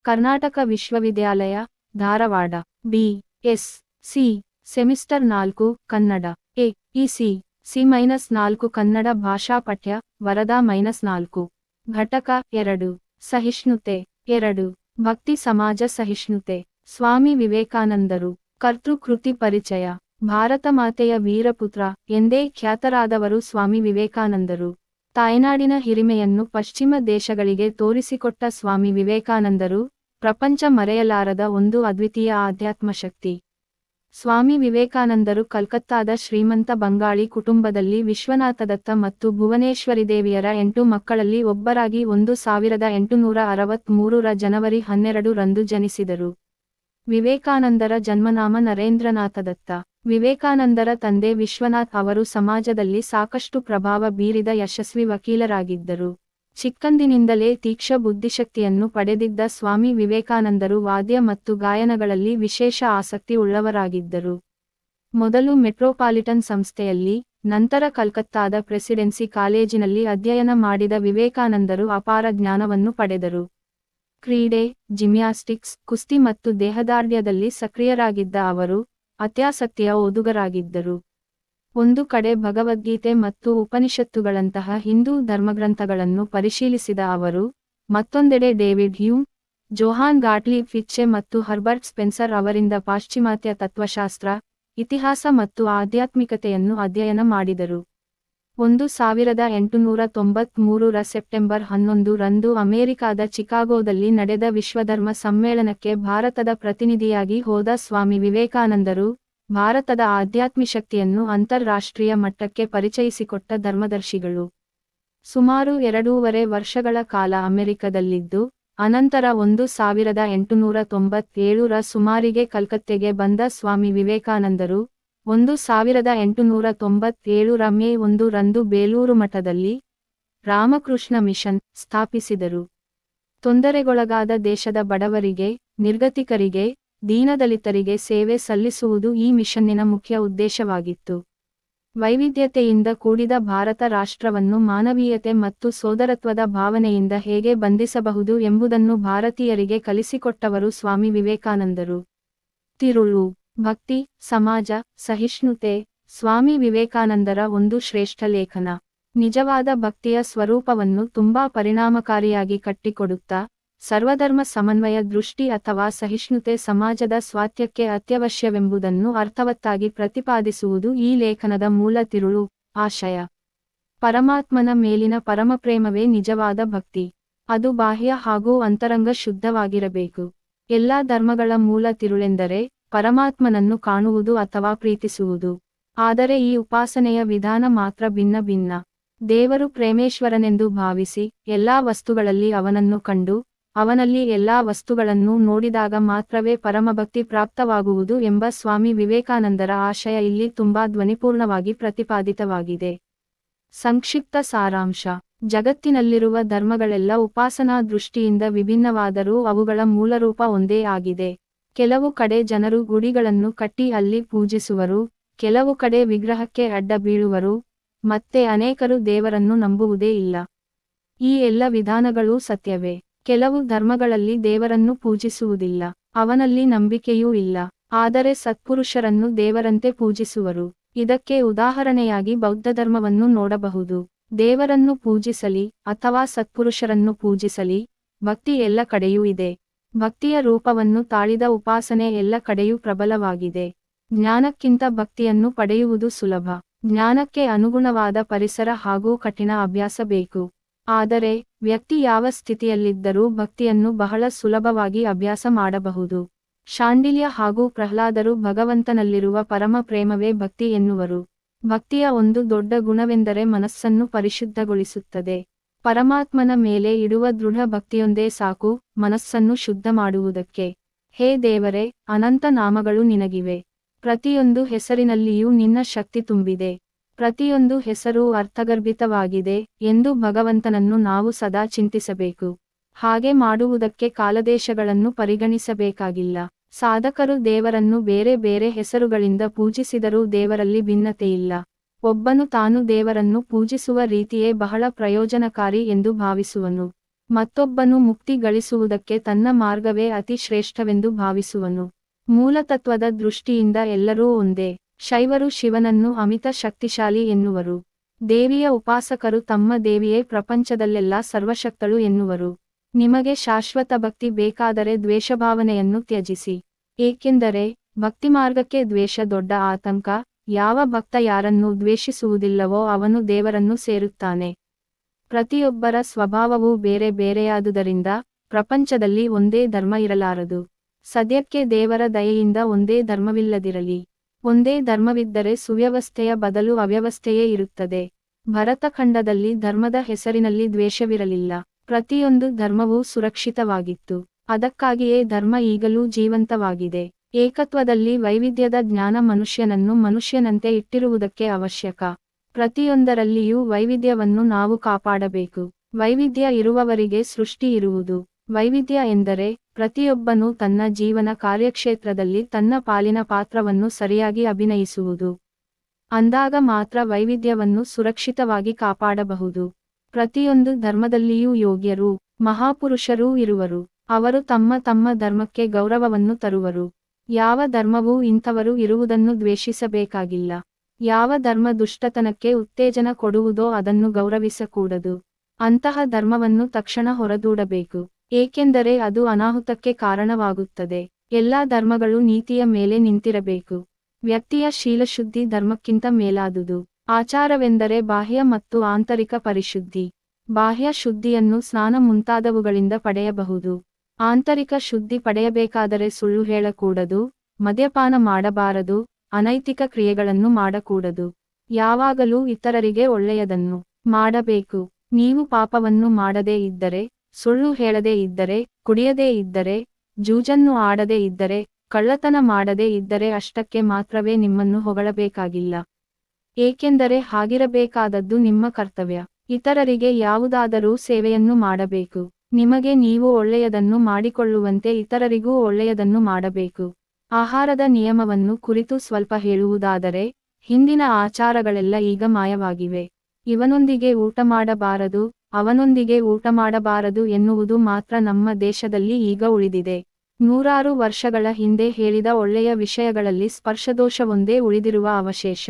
ಕರ್ನಾಟಕ ವಿಶ್ವವಿದ್ಯಾಲಯ, Dharwad. BSc. Semester 4 Kannada. ಎ.ಇ.ಸಿ. ಸಿ-4 Kannada ಭಾಷಾ ಪಠ್ಯ, ವರದಾ -4. ಘಟಕ 2. ಸಹಿಷ್ಣುತೆ. 2. ಭಕ್ತಿ ಸಮಾಜ ಸಹಿಷ್ಣುತೆ. ಸ್ವಾಮಿ ವಿವೇಕಾನಂದರು. ಕರ್ತೃಕೃತಿ ಪರಿಚಯ. ಭಾರತ ಮಾತೆಯ ವೀರಪುತ್ರ ಎಂದೇ ಖ್ಯಾತರಾದವರು ಸ್ವಾಮಿ ವಿವೇಕಾನಂದರು. ತಾಯ್ನಾಡಿನ ಹಿರಿಮೆಯನ್ನು ಪಶ್ಚಿಮ ದೇಶಗಳಿಗೆ ತೋರಿಸಿಕೊಟ್ಟ ಸ್ವಾಮಿ ವಿವೇಕಾನಂದರು, ಪ್ರಪಂಚ ಮರೆಯಲಾರದ ಒಂದು ಅದ್ವಿತೀಯ ಆಧ್ಯಾತ್ಮ ಶಕ್ತಿ. ಸ್ವಾಮಿ ವಿವೇಕಾನಂದರು ಕಲ್ಕತ್ತಾದ ಶ್ರೀಮಂತ ಬಂಗಾಳಿ ಕುಟುಂಬದಲ್ಲಿ ವಿಶ್ವನಾಥದತ್ತ ಮತ್ತು ಭುವನೇಶ್ವರಿದೇವಿಯರ 8 ಮಕ್ಕಳಲ್ಲಿ ಒಬ್ಬರಾಗಿ 1863 ಜನವರಿ 12 ರಂದು ಜನಿಸಿದರು. ವಿವೇಕಾನಂದರ ಜನ್ಮನಾಮ ನರೇಂದ್ರನಾಥದತ್ತ. ವಿವೇಕಾನಂದರ ತಂದೆ ವಿಶ್ವನಾಥ್ ಅವರು ಸಮಾಜದಲ್ಲಿ ಸಾಕಷ್ಟು ಪ್ರಭಾವ ಬೀರಿದ ಯಶಸ್ವಿ ವಕೀಲರಾಗಿದ್ದರು. ಚಿಕ್ಕಂದಿನಿಂದಲೇ ತೀಕ್ಷ್ಣ ಬುದ್ಧಿಶಕ್ತಿಯನ್ನು ಪಡೆದಿದ್ದ ಸ್ವಾಮಿ ವಿವೇಕಾನಂದರು ವಾದ್ಯ ಮತ್ತು ಗಾಯನಗಳಲ್ಲಿ ವಿಶೇಷ ಆಸಕ್ತಿ ಉಳ್ಳವರಾಗಿದ್ದರು. ಮೊದಲು ಮೆಟ್ರೋಪಾಲಿಟನ್ ಸಂಸ್ಥೆಯಲ್ಲಿ, ನಂತರ ಕಲ್ಕತ್ತಾದ ಪ್ರೆಸಿಡೆನ್ಸಿ ಕಾಲೇಜಿನಲ್ಲಿ ಅಧ್ಯಯನ ಮಾಡಿದ ವಿವೇಕಾನಂದರು ಅಪಾರ ಜ್ಞಾನವನ್ನು ಪಡೆದರು. ಕ್ರೀಡೆ, ಜಿಮ್ಯಾಸ್ಟಿಕ್ಸ್, ಕುಸ್ತಿ ಮತ್ತು ದೇಹದಾರ್ಢ್ಯದಲ್ಲಿ ಸಕ್ರಿಯರಾಗಿದ್ದ ಅವರು, ಅತ್ಯಾಸಕ್ತಿಯ ಓದುಗರಾಗಿದ್ದರು. ಒಂದು ಕಡೆ ಭಗವದ್ಗೀತೆ ಮತ್ತು ಉಪನಿಷತ್ತುಗಳಂತಹ ಹಿಂದೂ ಧರ್ಮಗ್ರಂಥಗಳನ್ನು ಪರಿಶೀಲಿಸಿದ ಅವರು, ಮತ್ತೊಂದೆಡೆ ಡೇವಿಡ್ ಹ್ಯೂಮ್, ಜೋಹಾನ್ ಗಾಟ್ಲಿಬ್ ಫಿಚ್ಚೆ ಮತ್ತು ಹರ್ಬರ್ಟ್ ಸ್ಪೆನ್ಸರ್ ಅವರಿಂದ ಪಾಶ್ಚಿಮಾತ್ಯ ತತ್ವಶಾಸ್ತ್ರ, ಇತಿಹಾಸ ಮತ್ತು ಆಧ್ಯಾತ್ಮಿಕತೆಯನ್ನು ಅಧ್ಯಯನ ಮಾಡಿದರು. 1893 ಸೆಪ್ಟೆಂಬರ್ 11 ರಂದು ಅಮೆರಿಕಾದ ಚಿಕಾಗೋದಲ್ಲಿ ನಡೆದ ವಿಶ್ವಧರ್ಮ ಸಮ್ಮೇಳನಕ್ಕೆ ಭಾರತದ ಪ್ರತಿನಿಧಿಯಾಗಿ ಹೋದ ಸ್ವಾಮಿ ವಿವೇಕಾನಂದರು, ಭಾರತದ ಆಧ್ಯಾತ್ಮಿಶಕ್ತಿಯನ್ನು ಅಂತಾರಾಷ್ಟ್ರೀಯ ಮಟ್ಟಕ್ಕೆ ಪರಿಚಯಿಸಿಕೊಟ್ಟ ಧರ್ಮದರ್ಶಿಗಳು. ಸುಮಾರು 2.5 ವರ್ಷಗಳ ಕಾಲ ಅಮೆರಿಕದಲ್ಲಿದ್ದು, ಅನಂತರ 1897 ಸುಮಾರಿಗೆ ಕಲ್ಕತ್ತೆಗೆ ಬಂದ ಸ್ವಾಮಿ ವಿವೇಕಾನಂದರು, 1897 ಮೇ 1 ರಂದು ಬೇಲೂರು ಮಠದಲ್ಲಿ ರಾಮಕೃಷ್ಣ ಮಿಷನ್ ಸ್ಥಾಪಿಸಿದರು. ತೊಂದರೆಗೊಳಗಾದ ದೇಶದ ಬಡವರಿಗೆ, ನಿರ್ಗತಿಕರಿಗೆ, ದೀನದಲಿತರಿಗೆ ಸೇವೆ ಸಲ್ಲಿಸುವುದು ಈ ಮಿಷನ್ನಿನ ಮುಖ್ಯ ಉದ್ದೇಶವಾಗಿತ್ತು. ವೈವಿಧ್ಯತೆಯಿಂದ ಕೂಡಿದ ಭಾರತ ರಾಷ್ಟ್ರವನ್ನು ಮಾನವೀಯತೆ ಮತ್ತು ಸೋದರತ್ವದ ಭಾವನೆಯಿಂದ ಹೇಗೆ ಬಂಧಿಸಬಹುದು ಎಂಬುದನ್ನು ಭಾರತೀಯರಿಗೆ ಕಲಿಸಿಕೊಟ್ಟವರು ಸ್ವಾಮಿ ವಿವೇಕಾನಂದರು. ತಿರುಳು. ಭಕ್ತಿ, ಸಮಾಜ, ಸಹಿಷ್ಣುತೆ. ಸ್ವಾಮಿ ವಿವೇಕಾನಂದರ ಒಂದು ಶ್ರೇಷ್ಠ ಲೇಖನ. ನಿಜವಾದ ಭಕ್ತಿಯ ಸ್ವರೂಪವನ್ನು ತುಂಬಾ ಪರಿಣಾಮಕಾರಿಯಾಗಿ ಕಟ್ಟಿಕೊಡುತ್ತಾ, ಸರ್ವಧರ್ಮ ಸಮನ್ವಯ ದೃಷ್ಟಿ ಅಥವಾ ಸಹಿಷ್ಣುತೆ ಸಮಾಜದ ಸ್ವಾಸ್ಥ್ಯಕ್ಕೆ ಅತ್ಯವಶ್ಯವೆಂಬುದನ್ನು ಅರ್ಥವತ್ತಾಗಿ ಪ್ರತಿಪಾದಿಸುವುದು ಈ ಲೇಖನದ ಮೂಲ ತಿರುಳು, ಆಶಯ. ಪರಮಾತ್ಮನ ಮೇಲಿನ ಪರಮಪ್ರೇಮವೇ ನಿಜವಾದ ಭಕ್ತಿ. ಅದು ಬಾಹ್ಯ ಹಾಗೂ ಅಂತರಂಗ ಶುದ್ಧವಾಗಿರಬೇಕು. ಎಲ್ಲಾ ಧರ್ಮಗಳ ಮೂಲ ತಿರುಳೆಂದರೆ ಪರಮಾತ್ಮನನ್ನು ಕಾಣುವುದು ಅಥವಾ ಪ್ರೀತಿಸುವುದು. ಆದರೆ ಈ ಉಪಾಸನೆಯ ವಿಧಾನ ಮಾತ್ರ ಭಿನ್ನ ಭಿನ್ನ. ದೇವರು ಪ್ರೇಮೇಶ್ವರನೆಂದು ಭಾವಿಸಿ, ಎಲ್ಲಾ ವಸ್ತುಗಳಲ್ಲಿ ಅವನನ್ನು ಕಂಡು, ಅವನಲ್ಲಿ ಎಲ್ಲಾ ವಸ್ತುಗಳನ್ನೂ ನೋಡಿದಾಗ ಮಾತ್ರವೇ ಪರಮಭಕ್ತಿ ಪ್ರಾಪ್ತವಾಗುವುದು ಎಂಬ ಸ್ವಾಮಿ ವಿವೇಕಾನಂದರ ಆಶಯ ಇಲ್ಲಿ ತುಂಬಾ ಧ್ವನಿಪೂರ್ಣವಾಗಿ ಪ್ರತಿಪಾದಿತವಾಗಿದೆ. ಸಂಕ್ಷಿಪ್ತ ಸಾರಾಂಶ. ಜಗತ್ತಿನಲ್ಲಿರುವ ಧರ್ಮಗಳೆಲ್ಲ ಉಪಾಸನಾ ದೃಷ್ಟಿಯಿಂದ ವಿಭಿನ್ನವಾದರೂ ಅವುಗಳ ಮೂಲರೂಪ ಒಂದೇ ಆಗಿದೆ. ಕೆಲವು ಕಡೆ ಜನರು ಗುಡಿಗಳನ್ನು ಕಟ್ಟಿ ಅಲ್ಲಿ ಪೂಜಿಸುವರು, ಕೆಲವು ಕಡೆ ವಿಗ್ರಹಕ್ಕೆ ಅಡ್ಡ ಬೀಳುವರು, ಮತ್ತೆ ಅನೇಕರು ದೇವರನ್ನು ನಂಬುವುದೇ ಇಲ್ಲ. ಈ ಎಲ್ಲ ವಿಧಾನಗಳೂ ಸತ್ಯವೇ. ಕೆಲವು ಧರ್ಮಗಳಲ್ಲಿ ದೇವರನ್ನು ಪೂಜಿಸುವುದಿಲ್ಲ, ಅವನಲ್ಲಿ ನಂಬಿಕೆಯೂ ಇಲ್ಲ, ಆದರೆ ಸತ್ಪುರುಷರನ್ನು ದೇವರಂತೆ ಪೂಜಿಸುವರು. ಇದಕ್ಕೆ ಉದಾಹರಣೆಯಾಗಿ ಬೌದ್ಧಧರ್ಮವನ್ನು ನೋಡಬಹುದು. ದೇವರನ್ನು ಪೂಜಿಸಲಿ ಅಥವಾ ಸತ್ಪುರುಷರನ್ನು ಪೂಜಿಸಲಿ, ಭಕ್ತಿ ಎಲ್ಲ ಕಡೆಯೂ ಇದೆ. ಭಕ್ತಿಯ ರೂಪವನ್ನು ತಾಳಿದ ಉಪಾಸನೆ ಎಲ್ಲ ಕಡೆಯೂ ಪ್ರಬಲವಾಗಿದೆ. ಜ್ಞಾನಕ್ಕಿಂತ ಭಕ್ತಿಯನ್ನು ಪಡೆಯುವುದು ಸುಲಭ. ಜ್ಞಾನಕ್ಕೆ ಅನುಗುಣವಾದ ಪರಿಸರ ಹಾಗೂ ಕಠಿಣ ಅಭ್ಯಾಸ ಬೇಕು. ಆದರೆ ವ್ಯಕ್ತಿ ಯಾವ ಸ್ಥಿತಿಯಲ್ಲಿದ್ದರೂ ಭಕ್ತಿಯನ್ನು ಬಹಳ ಸುಲಭವಾಗಿ ಅಭ್ಯಾಸ ಮಾಡಬಹುದು. ಶಾಂಡಿಲ್ಯ ಹಾಗೂ ಪ್ರಹ್ಲಾದರು ಭಗವಂತನಲ್ಲಿರುವ ಪರಮ ಪ್ರೇಮವೇ ಭಕ್ತಿ ಎನ್ನುವರು. ಭಕ್ತಿಯ ಒಂದು ದೊಡ್ಡ ಗುಣವೆಂದರೆ ಮನಸ್ಸನ್ನು ಪರಿಶುದ್ಧಗೊಳಿಸುತ್ತದೆ. ಪರಮಾತ್ಮನ ಮೇಲೆ ಇಡುವ ದೃಢ ಭಕ್ತಿಯೊಂದೇ ಸಾಕು ಮನಸ್ಸನ್ನು ಶುದ್ಧ ಮಾಡುವುದಕ್ಕೆ. ಹೇ ದೇವರೇ, ಅನಂತ ನಾಮಗಳು ನಿನಗಿವೆ. ಪ್ರತಿಯೊಂದು ಹೆಸರಿನಲ್ಲಿಯೂ ನಿನ್ನ ಶಕ್ತಿ ತುಂಬಿದೆ. ಪ್ರತಿಯೊಂದು ಹೆಸರೂ ಅರ್ಥಗರ್ಭಿತವಾಗಿದೆ ಎಂದು ಭಗವಂತನನ್ನು ನಾವು ಸದಾ ಚಿಂತಿಸಬೇಕು. ಹಾಗೆ ಮಾಡುವುದಕ್ಕೆ ಕಾಲದೇಶಗಳನ್ನು ಪರಿಗಣಿಸಬೇಕಾಗಿಲ್ಲ. ಸಾಧಕರು ದೇವರನ್ನು ಬೇರೆ ಬೇರೆ ಹೆಸರುಗಳಿಂದ ಪೂಜಿಸಿದರೂ ದೇವರಲ್ಲಿ ಭಿನ್ನತೆಯಿಲ್ಲ. ಒಬ್ಬನು ತಾನು ದೇವರನ್ನು ಪೂಜಿಸುವ ರೀತಿಯೇ ಬಹಳ ಪ್ರಯೋಜನಕಾರಿ ಎಂದು ಭಾವಿಸುವನು. ಮತ್ತೊಬ್ಬನು ಮುಕ್ತಿ ಗಳಿಸುವುದಕ್ಕೆ ತನ್ನ ಮಾರ್ಗವೇ ಅತಿ ಶ್ರೇಷ್ಠವೆಂದು ಭಾವಿಸುವನು. ಮೂಲತತ್ವದ ದೃಷ್ಟಿಯಿಂದ ಎಲ್ಲರೂ ಒಂದೇ. ಶೈವರು ಶಿವನನ್ನು ಅಮಿತ ಶಕ್ತಿಶಾಲಿ ಎನ್ನುವರು. ದೇವಿಯ ಉಪಾಸಕರು ತಮ್ಮ ದೇವಿಯೇ ಪ್ರಪಂಚದಲ್ಲೆಲ್ಲ ಸರ್ವಶಕ್ತಳು ಎನ್ನುವರು. ನಿಮಗೆ ಶಾಶ್ವತ ಭಕ್ತಿ ಬೇಕಾದರೆ ದ್ವೇಷಭಾವನೆಯನ್ನು ತ್ಯಜಿಸಿ. ಏಕೆಂದರೆ ಭಕ್ತಿಮಾರ್ಗಕ್ಕೆ ದ್ವೇಷ ದೊಡ್ಡ ಆತಂಕ. ಯಾವ ಭಕ್ತ ಯಾರನ್ನು ದ್ವೇಷಿಸುವುದಿಲ್ಲವೋ ಅವನು ದೇವರನ್ನು ಸೇರುತ್ತಾನೆ. ಪ್ರತಿಯೊಬ್ಬರ ಸ್ವಭಾವವೂ ಬೇರೆ ಬೇರೆಯಾದುದರಿಂದ ಪ್ರಪಂಚದಲ್ಲಿ ಒಂದೇ ಧರ್ಮ ಇರಲಾರದು. ಸದ್ಯಕ್ಕೆ ದೇವರ ದಯೆಯಿಂದ ಒಂದೇ ಧರ್ಮವಿಲ್ಲದಿರಲಿ. ಒಂದೇ ಧರ್ಮವಿದ್ದರೆ ಸುವ್ಯವಸ್ಥೆಯ ಬದಲು ಅವ್ಯವಸ್ಥೆಯೇ ಇರುತ್ತದೆ. ಭರತಖಂಡದಲ್ಲಿ ಧರ್ಮದ ಹೆಸರಿನಲ್ಲಿ ದ್ವೇಷವಿರಲಿಲ್ಲ. ಪ್ರತಿಯೊಂದು ಧರ್ಮವೂ ಸುರಕ್ಷಿತವಾಗಿತ್ತು. ಅದಕ್ಕಾಗಿಯೇ ಧರ್ಮ ಈಗಲೂ ಜೀವಂತವಾಗಿದೆ. ಏಕತ್ವದಲ್ಲಿ ವೈವಿಧ್ಯದ ಜ್ಞಾನ ಮನುಷ್ಯನನ್ನು ಮನುಷ್ಯನಂತೆ ಇಟ್ಟಿರುವುದಕ್ಕೆ ಅವಶ್ಯಕ. ಪ್ರತಿಯೊಂದರಲ್ಲಿಯೂ ವೈವಿಧ್ಯವನ್ನು ನಾವು ಕಾಪಾಡಬೇಕು. ವೈವಿಧ್ಯ ಇರುವವರಿಗೆ ಸೃಷ್ಟಿ ಇರುವುದು. ವೈವಿಧ್ಯ ಎಂದರೆ ಪ್ರತಿಯೊಬ್ಬನೂ ತನ್ನ ಜೀವನ ಕಾರ್ಯಕ್ಷೇತ್ರದಲ್ಲಿ ತನ್ನ ಪಾಲಿನ ಪಾತ್ರವನ್ನು ಸರಿಯಾಗಿ ಅಭಿನಯಿಸುವುದು. ಅಂದಾಗ ಮಾತ್ರ ವೈವಿಧ್ಯವನ್ನು ಸುರಕ್ಷಿತವಾಗಿ ಕಾಪಾಡಬಹುದು. ಪ್ರತಿಯೊಂದು ಧರ್ಮದಲ್ಲಿಯೂ ಯೋಗ್ಯರೂ ಮಹಾಪುರುಷರೂ ಇರುವರು. ಅವರು ತಮ್ಮ ತಮ್ಮ ಧರ್ಮಕ್ಕೆ ಗೌರವವನ್ನು ತರುವರು. ಯಾವ ಧರ್ಮವೂ ಇಂಥವರು ಇರುವುದನ್ನು ದ್ವೇಷಿಸಬೇಕಾಗಿಲ್ಲ. ಯಾವ ಧರ್ಮ ದುಷ್ಟತನಕ್ಕೆ ಉತ್ತೇಜನ ಕೊಡುವುದೋ ಅದನ್ನು ಗೌರವಿಸಕೂಡದು. ಅಂತಹ ಧರ್ಮವನ್ನು ತಕ್ಷಣ ಹೊರದೂಡಬೇಕು. ಏಕೆಂದರೆ ಅದು ಅನಾಹುತಕ್ಕೆ ಕಾರಣವಾಗುತ್ತದೆ. ಎಲ್ಲಾ ಧರ್ಮಗಳು ನೀತಿಯ ಮೇಲೆ ನಿಂತಿರಬೇಕು. ವ್ಯಕ್ತಿಯ ಶೀಲಶುದ್ಧಿ ಧರ್ಮಕ್ಕಿಂತ ಮೇಲಾದುದು. ಆಚಾರವೆಂದರೆ ಬಾಹ್ಯ ಮತ್ತು ಆಂತರಿಕ ಪರಿಶುದ್ಧಿ. ಬಾಹ್ಯ ಶುದ್ಧಿಯನ್ನು ಸ್ನಾನ ಮುಂತಾದವುಗಳಿಂದ ಪಡೆಯಬಹುದು. ಆಂತರಿಕ ಶುದ್ಧಿ ಪಡೆಯಬೇಕಾದರೆ ಸುಳ್ಳು ಹೇಳಕೂಡದು, ಮದ್ಯಪಾನ ಮಾಡಬಾರದು, ಅನೈತಿಕ ಕ್ರಿಯೆಗಳನ್ನು ಮಾಡಕೂಡದು. ಯಾವಾಗಲೂ ಇತರರಿಗೆ ಒಳ್ಳೆಯದನ್ನು ಮಾಡಬೇಕು. ನೀವು ಪಾಪವನ್ನು ಮಾಡದೇ ಇದ್ದರೆ, ಸುಳ್ಳು ಹೇಳದೇ ಇದ್ದರೆ, ಕುಡಿಯದೇ ಇದ್ದರೆ, ಜೂಜನ್ನು ಆಡದೇ ಇದ್ದರೆ, ಕಳ್ಳತನ ಮಾಡದೇ ಇದ್ದರೆ ಅಷ್ಟಕ್ಕೆ ಮಾತ್ರವೇ ನಿಮ್ಮನ್ನು ಹೊಗಳಬೇಕಾಗಿಲ್ಲ. ಏಕೆಂದರೆ ಹಾಗಿರಬೇಕಾದದ್ದು ನಿಮ್ಮ ಕರ್ತವ್ಯ. ಇತರರಿಗೆ ಯಾವುದಾದರೂ ಸೇವೆಯನ್ನು ಮಾಡಬೇಕು. ನಿಮಗೆ ನೀವು ಒಳ್ಳೆಯದನ್ನು ಮಾಡಿಕೊಳ್ಳುವಂತೆ ಇತರರಿಗೂ ಒಳ್ಳೆಯದನ್ನು ಮಾಡಬೇಕು. ಆಹಾರದ ನಿಯಮವನ್ನು ಕುರಿತು ಸ್ವಲ್ಪ ಹೇಳುವುದಾದರೆ, ಹಿಂದಿನ ಆಚಾರಗಳೆಲ್ಲ ಈಗ ಮಾಯವಾಗಿವೆ. ಇವನೊಂದಿಗೆ ಊಟ ಮಾಡಬಾರದು, ಅವನೊಂದಿಗೆ ಊಟ ಮಾಡಬಾರದು ಎನ್ನುವುದು ಮಾತ್ರ ನಮ್ಮ ದೇಶದಲ್ಲಿ ಈಗ ಉಳಿದಿದೆ. ನೂರಾರು ವರ್ಷಗಳ ಹಿಂದೆ ಹೇಳಿದ ಒಳ್ಳೆಯ ವಿಷಯಗಳಲ್ಲಿ ಸ್ಪರ್ಶದೋಷವೊಂದೇ ಉಳಿದಿರುವ ಅವಶೇಷ.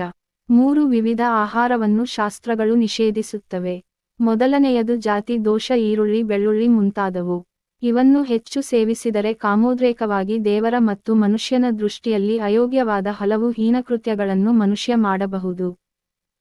3 ವಿವಿಧ ಆಹಾರವನ್ನು ಶಾಸ್ತ್ರಗಳು ನಿಷೇಧಿಸುತ್ತವೆ. ಮೊದಲನೆಯದು ಜಾತಿ ದೋಷ, ಈರುಳ್ಳಿ, ಬೆಳ್ಳುಳ್ಳಿ ಮುಂತಾದವು. ಇವನ್ನು ಹೆಚ್ಚು ಸೇವಿಸಿದರೆ ಕಾಮೋದ್ರೇಕವಾಗಿ ದೇವರ ಮತ್ತು ಮನುಷ್ಯನ ದೃಷ್ಟಿಯಲ್ಲಿ ಅಯೋಗ್ಯವಾದ ಹಲವು ಹೀನಕೃತ್ಯಗಳನ್ನು ಮನುಷ್ಯ ಮಾಡಬಹುದು.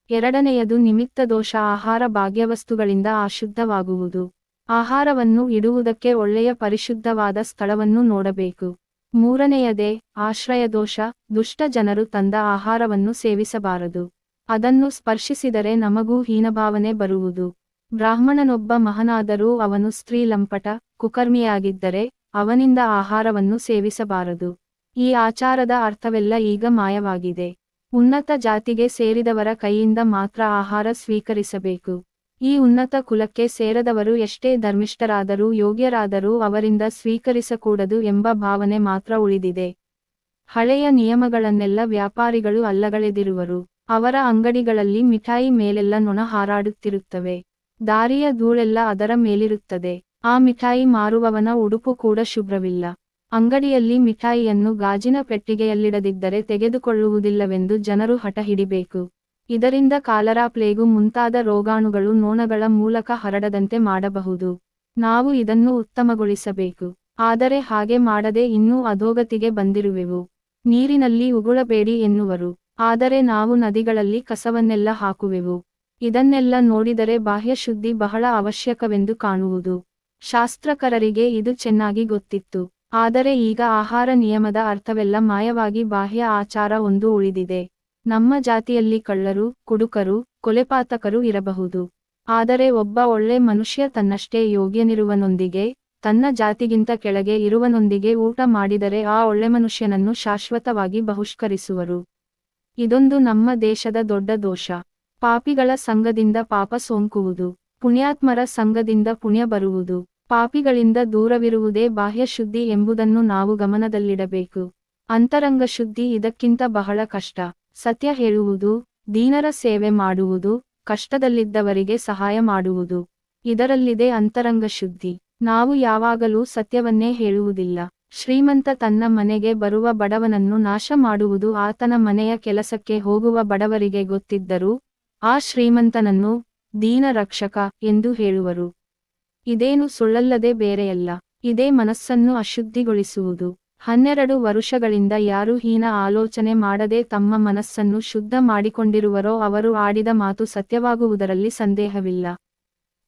ಎರಡನೆಯದು ನಿಮಿತ್ತ ದೋಷ, ಆಹಾರ ಭಾಗ್ಯವಸ್ತುಗಳಿಂದ ಅಶುದ್ಧವಾಗುವುದು. ಆಹಾರವನ್ನು ಇಡುವುದಕ್ಕೆ ಒಳ್ಳೆಯ ಪರಿಶುದ್ಧವಾದ ಸ್ಥಳವನ್ನು ನೋಡಬೇಕು. ಮೂರನೆಯದೇ ಆಶ್ರಯದೋಷ, ದುಷ್ಟ ಜನರು ತಂದ ಆಹಾರವನ್ನು ಸೇವಿಸಬಾರದು. ಅದನ್ನು ಸ್ಪರ್ಶಿಸಿದರೆ ನಮಗೂ ಹೀನಭಾವನೆ ಬರುವುದು. ಬ್ರಾಹ್ಮಣನೊಬ್ಬ ಮಹನಾದರೂ ಅವನು ಸ್ತ್ರೀ ಲಂಪಟ, ಕುಕರ್ಮಿಯಾಗಿದ್ದರೆ ಅವನಿಂದ ಆಹಾರವನ್ನು ಸೇವಿಸಬಾರದು. ಈ ಆಚಾರದ ಅರ್ಥವೆಲ್ಲ ಈಗ ಮಾಯವಾಗಿದೆ. ಉನ್ನತ ಜಾತಿಗೆ ಸೇರಿದವರ ಕೈಯಿಂದ ಮಾತ್ರ ಆಹಾರ ಸ್ವೀಕರಿಸಬೇಕು. ಈ ಉನ್ನತ ಕುಲಕ್ಕೆ ಸೇರದವರು ಎಷ್ಟೇ ಧರ್ಮಿಷ್ಠರಾದರೂ ಯೋಗ್ಯರಾದರೂ ಅವರಿಂದ ಸ್ವೀಕರಿಸಕೂಡದು ಎಂಬ ಭಾವನೆ ಮಾತ್ರ ಉಳಿದಿದೆ. ಹಳೆಯ ನಿಯಮಗಳನ್ನೆಲ್ಲ ವ್ಯಾಪಾರಿಗಳು ಅಲ್ಲಗಳೆದಿರುವರು. ಅವರ ಅಂಗಡಿಗಳಲ್ಲಿ ಮಿಠಾಯಿ ಮೇಲೆಲ್ಲ ನೊಣ ಹಾರಾಡುತ್ತಿರುತ್ತವೆ. ದಾರಿಯ ಧೂಳೆಲ್ಲ ಅದರ ಮೇಲಿರುತ್ತದೆ. ಆ ಮಿಠಾಯಿ ಮಾರುವವನ ಉಡುಪು ಕೂಡ ಶುಭ್ರವಿಲ್ಲ. ಅಂಗಡಿಯಲ್ಲಿ ಮಿಠಾಯಿಯನ್ನು ಗಾಜಿನ ಪೆಟ್ಟಿಗೆಯಲ್ಲಿಡದಿದ್ದರೆ ತೆಗೆದುಕೊಳ್ಳುವುದಿಲ್ಲವೆಂದು ಜನರು ಹಠ ಹಿಡಿಬೇಕು. ಇದರಿಂದ ಕಾಲರಾ, ಪ್ಲೇಗು ಮುಂತಾದ ರೋಗಾಣುಗಳು ನೋಣಗಳ ಮೂಲಕ ಹರಡದಂತೆ ಮಾಡಬಹುದು. ನಾವು ಇದನ್ನು ಉತ್ತಮಗೊಳಿಸಬೇಕು. ಆದರೆ ಹಾಗೆ ಮಾಡದೆ ಇನ್ನೂ ಅಧೋಗತಿಗೆ ಬಂದಿರುವೆವು. ನೀರಿನಲ್ಲಿ ಉಗುಳಬೇಡಿ ಎನ್ನುವರು. ಆದರೆ ನಾವು ನದಿಗಳಲ್ಲಿ ಕಸವನ್ನೆಲ್ಲ ಹಾಕುವೆವು. ಇದನ್ನೆಲ್ಲ ನೋಡಿದರೆ ಬಾಹ್ಯ ಶುದ್ಧಿ ಬಹಳ ಅವಶ್ಯಕವೆಂದು ಕಾಣುವುದು. ಶಾಸ್ತ್ರಕರರಿಗೆ ಇದು ಚೆನ್ನಾಗಿ ಗೊತ್ತಿತ್ತು. ಆದರೆ ಈಗ ಆಹಾರ ನಿಯಮದ ಅರ್ಥವೆಲ್ಲ ಮಾಯವಾಗಿ ಬಾಹ್ಯ ಆಚಾರ ಒಂದು ಉಳಿದಿದೆ. ನಮ್ಮ ಜಾತಿಯಲ್ಲಿ ಕಳ್ಳರು, ಕುಡುಕರು, ಕೊಲೆಪಾತಕರು ಇರಬಹುದು. ಆದರೆ ಒಬ್ಬ ಒಳ್ಳೆ ಮನುಷ್ಯ ತನ್ನಷ್ಟೇ ಯೋಗ್ಯನಿರುವನೊಂದಿಗೆ, ತನ್ನ ಜಾತಿಗಿಂತ ಕೆಳಗೆ ಇರುವನೊಂದಿಗೆ ಊಟ ಮಾಡಿದರೆ ಆ ಒಳ್ಳೆ ಮನುಷ್ಯನನ್ನು ಶಾಶ್ವತವಾಗಿ ಬಹಿಷ್ಕರಿಸುವರು. ಇದೊಂದು ನಮ್ಮ ದೇಶದ ದೊಡ್ಡ ದೋಷ. ಪಾಪಿಗಳ ಸಂಘದಿಂದ ಪಾಪ ಸೋಂಕುವುದು, ಪುಣ್ಯಾತ್ಮರ ಸಂಘದಿಂದ ಪುಣ್ಯ ಬರುವುದು. ಪಾಪಿಗಳಿಂದ ದೂರವಿರುವುದೇ ಬಾಹ್ಯ ಶುದ್ಧಿ ಎಂಬುದನ್ನು ನಾವು ಗಮನದಲ್ಲಿಡಬೇಕು. ಅಂತರಂಗ ಶುದ್ಧಿ ಇದಕ್ಕಿಂತ ಬಹಳ ಕಷ್ಟ. ಸತ್ಯ ಹೇಳುವುದು, ದೀನರ ಸೇವೆ ಮಾಡುವುದು, ಕಷ್ಟದಲ್ಲಿದ್ದವರಿಗೆ ಸಹಾಯ ಮಾಡುವುದು, ಇದರಲ್ಲಿದೆ ಅಂತರಂಗ ಶುದ್ಧಿ. ನಾವು ಯಾವಾಗಲೂ ಸತ್ಯವನ್ನೇ ಹೇಳುವುದಿಲ್ಲ. ಶ್ರೀಮಂತ ತನ್ನ ಮನೆಗೆ ಬರುವ ಬಡವನನ್ನು ನಾಶ ಮಾಡುವುದು ಆತನ ಮನೆಯ ಕೆಲಸಕ್ಕೆ ಹೋಗುವ ಬಡವರಿಗೆ ಗೊತ್ತಿದ್ದರೂ ಆ ಶ್ರೀಮಂತನನ್ನು ದೀನ ರಕ್ಷಕ ಎಂದು ಹೇಳುವರು. ಇದೇನು ಸುಳ್ಳಲ್ಲದೆ ಬೇರೆಯಲ್ಲ. ಇದೇ ಮನಸ್ಸನ್ನು ಅಶುದ್ಧಿಗೊಳಿಸುವುದು. 12 ವರುಷಗಳಿಂದ ಯಾರು ಹೀನ ಆಲೋಚನೆ ಮಾಡದೆ ತಮ್ಮ ಮನಸ್ಸನ್ನು ಶುದ್ಧ ಮಾಡಿಕೊಂಡಿರುವರೋ ಅವರು ಆಡಿದ ಮಾತು ಸತ್ಯವಾಗುವುದರಲ್ಲಿ ಸಂದೇಹವಿಲ್ಲ.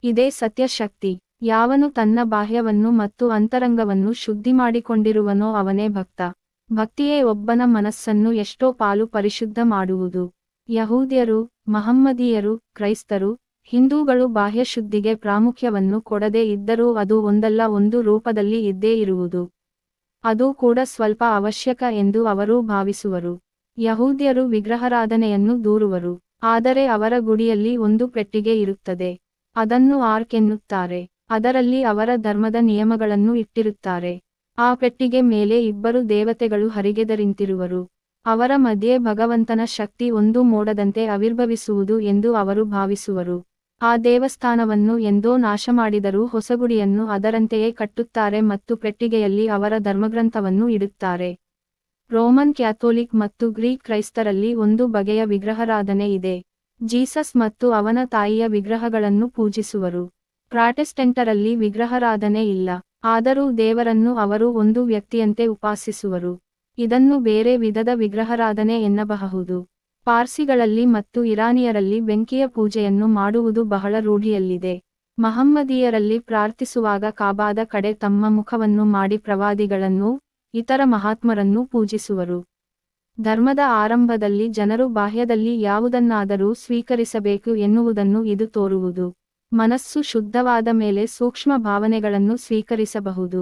ಇದೇ ಸತ್ಯಶಕ್ತಿ. ಯಾವನು ತನ್ನ ಬಾಹ್ಯವನ್ನು ಮತ್ತು ಅಂತರಂಗವನ್ನು ಶುದ್ಧಿ ಮಾಡಿಕೊಂಡಿರುವನೋ ಅವನೇ ಭಕ್ತ. ಭಕ್ತಿಯೇ ಒಬ್ಬನ ಮನಸ್ಸನ್ನು ಎಷ್ಟೋ ಪಾಲು ಪರಿಶುದ್ಧ ಮಾಡುವುದು. ಯಹೂದ್ಯರು, ಮಹಮ್ಮದೀಯರು, ಕ್ರೈಸ್ತರು, ಹಿಂದೂಗಳು ಬಾಹ್ಯ ಶುದ್ಧಿಗೆ ಪ್ರಾಮುಖ್ಯವನ್ನು ಕೊಡದೇ ಇದ್ದರೂ ಅದು ಒಂದಲ್ಲ ಒಂದು ರೂಪದಲ್ಲಿ ಇದ್ದೇ ಇರುವುದು. ಅದು ಕೂಡ ಸ್ವಲ್ಪ ಅವಶ್ಯಕ ಎಂದು ಅವರೂ ಭಾವಿಸುವರು. ಯಹೂದ್ಯರು ವಿಗ್ರಹಾರಾಧನೆಯನ್ನು ದೂರುವರು. ಆದರೆ ಅವರ ಗುಡಿಯಲ್ಲಿ ಒಂದು ಪೆಟ್ಟಿಗೆ ಇರುತ್ತದೆ. ಅದನ್ನು ಆರ್ಕ್ ಎನ್ನುತ್ತಾರೆ. ಅದರಲ್ಲಿ ಅವರ ಧರ್ಮದ ನಿಯಮಗಳನ್ನು ಇಟ್ಟಿರುತ್ತಾರೆ. ಆ ಪೆಟ್ಟಿಗೆ ಮೇಲೆ 2 ದೇವತೆಗಳು ಹರಿಗೆದರಿಂತಿರುವರು. ಅವರ ಮಧ್ಯೆ ಭಗವಂತನ ಶಕ್ತಿ ಒಂದು ಮೋಡದಂತೆ ಆವಿರ್ಭವಿಸುವುದು ಎಂದು ಅವರು ಭಾವಿಸುವರು. ಆ ದೇವಸ್ಥಾನವನ್ನು ಎಂದೋ ನಾಶಮಾಡಿದರೂ ಹೊಸಗುಡಿಯನ್ನು ಅದರಂತೆಯೇ ಕಟ್ಟುತ್ತಾರೆ ಮತ್ತು ಪೆಟ್ಟಿಗೆಯಲ್ಲಿ ಅವರ ಧರ್ಮಗ್ರಂಥವನ್ನು ಇಡುತ್ತಾರೆ. ರೋಮನ್ ಕ್ಯಾಥೋಲಿಕ್ ಮತ್ತು ಗ್ರೀಕ್ ಕ್ರೈಸ್ತರಲ್ಲಿ ಒಂದು ಬಗೆಯ ವಿಗ್ರಹಾರಾಧನೆ ಇದೆ. ಜೀಸಸ್ ಮತ್ತು ಅವನ ತಾಯಿಯ ವಿಗ್ರಹಗಳನ್ನು ಪೂಜಿಸುವರು. ಪ್ರಾಟೆಸ್ಟೆಂಟರಲ್ಲಿ ವಿಗ್ರಹಾರಾಧನೆ ಇಲ್ಲ. ಆದರೂ ದೇವರನ್ನು ಅವರು ಒಂದು ವ್ಯಕ್ತಿಯಂತೆ ಉಪಾಸಿಸುವರು. ಇದನ್ನು ಬೇರೆ ವಿಧದ ವಿಗ್ರಹಾರಾಧನೆ ಎನ್ನಬಹುದು. ಪಾರ್ಸಿಗಳಲ್ಲಿ ಮತ್ತು ಇರಾನಿಯರಲ್ಲಿ ಬೆಂಕಿಯ ಪೂಜೆಯನ್ನು ಮಾಡುವುದು ಬಹಳ ರೂಢಿಯಲ್ಲಿದೆ. ಮಹಮ್ಮದೀಯರಲ್ಲಿ ಪ್ರಾರ್ಥಿಸುವಾಗ ಕಾಬಾದ ಕಡೆ ತಮ್ಮ ಮುಖವನ್ನು ಮಾಡಿ ಪ್ರವಾದಿಗಳನ್ನು, ಇತರ ಮಹಾತ್ಮರನ್ನು ಪೂಜಿಸುವರು. ಧರ್ಮದ ಆರಂಭದಲ್ಲಿ ಜನರು ಬಾಹ್ಯದಲ್ಲಿ ಯಾವುದನ್ನಾದರೂ ಸ್ವೀಕರಿಸಬೇಕು ಎನ್ನುವುದನ್ನು ಇದು ತೋರುವುದು. ಮನಸ್ಸು ಶುದ್ಧವಾದ ಮೇಲೆ ಸೂಕ್ಷ್ಮ ಭಾವನೆಗಳನ್ನು ಸ್ವೀಕರಿಸಬಹುದು.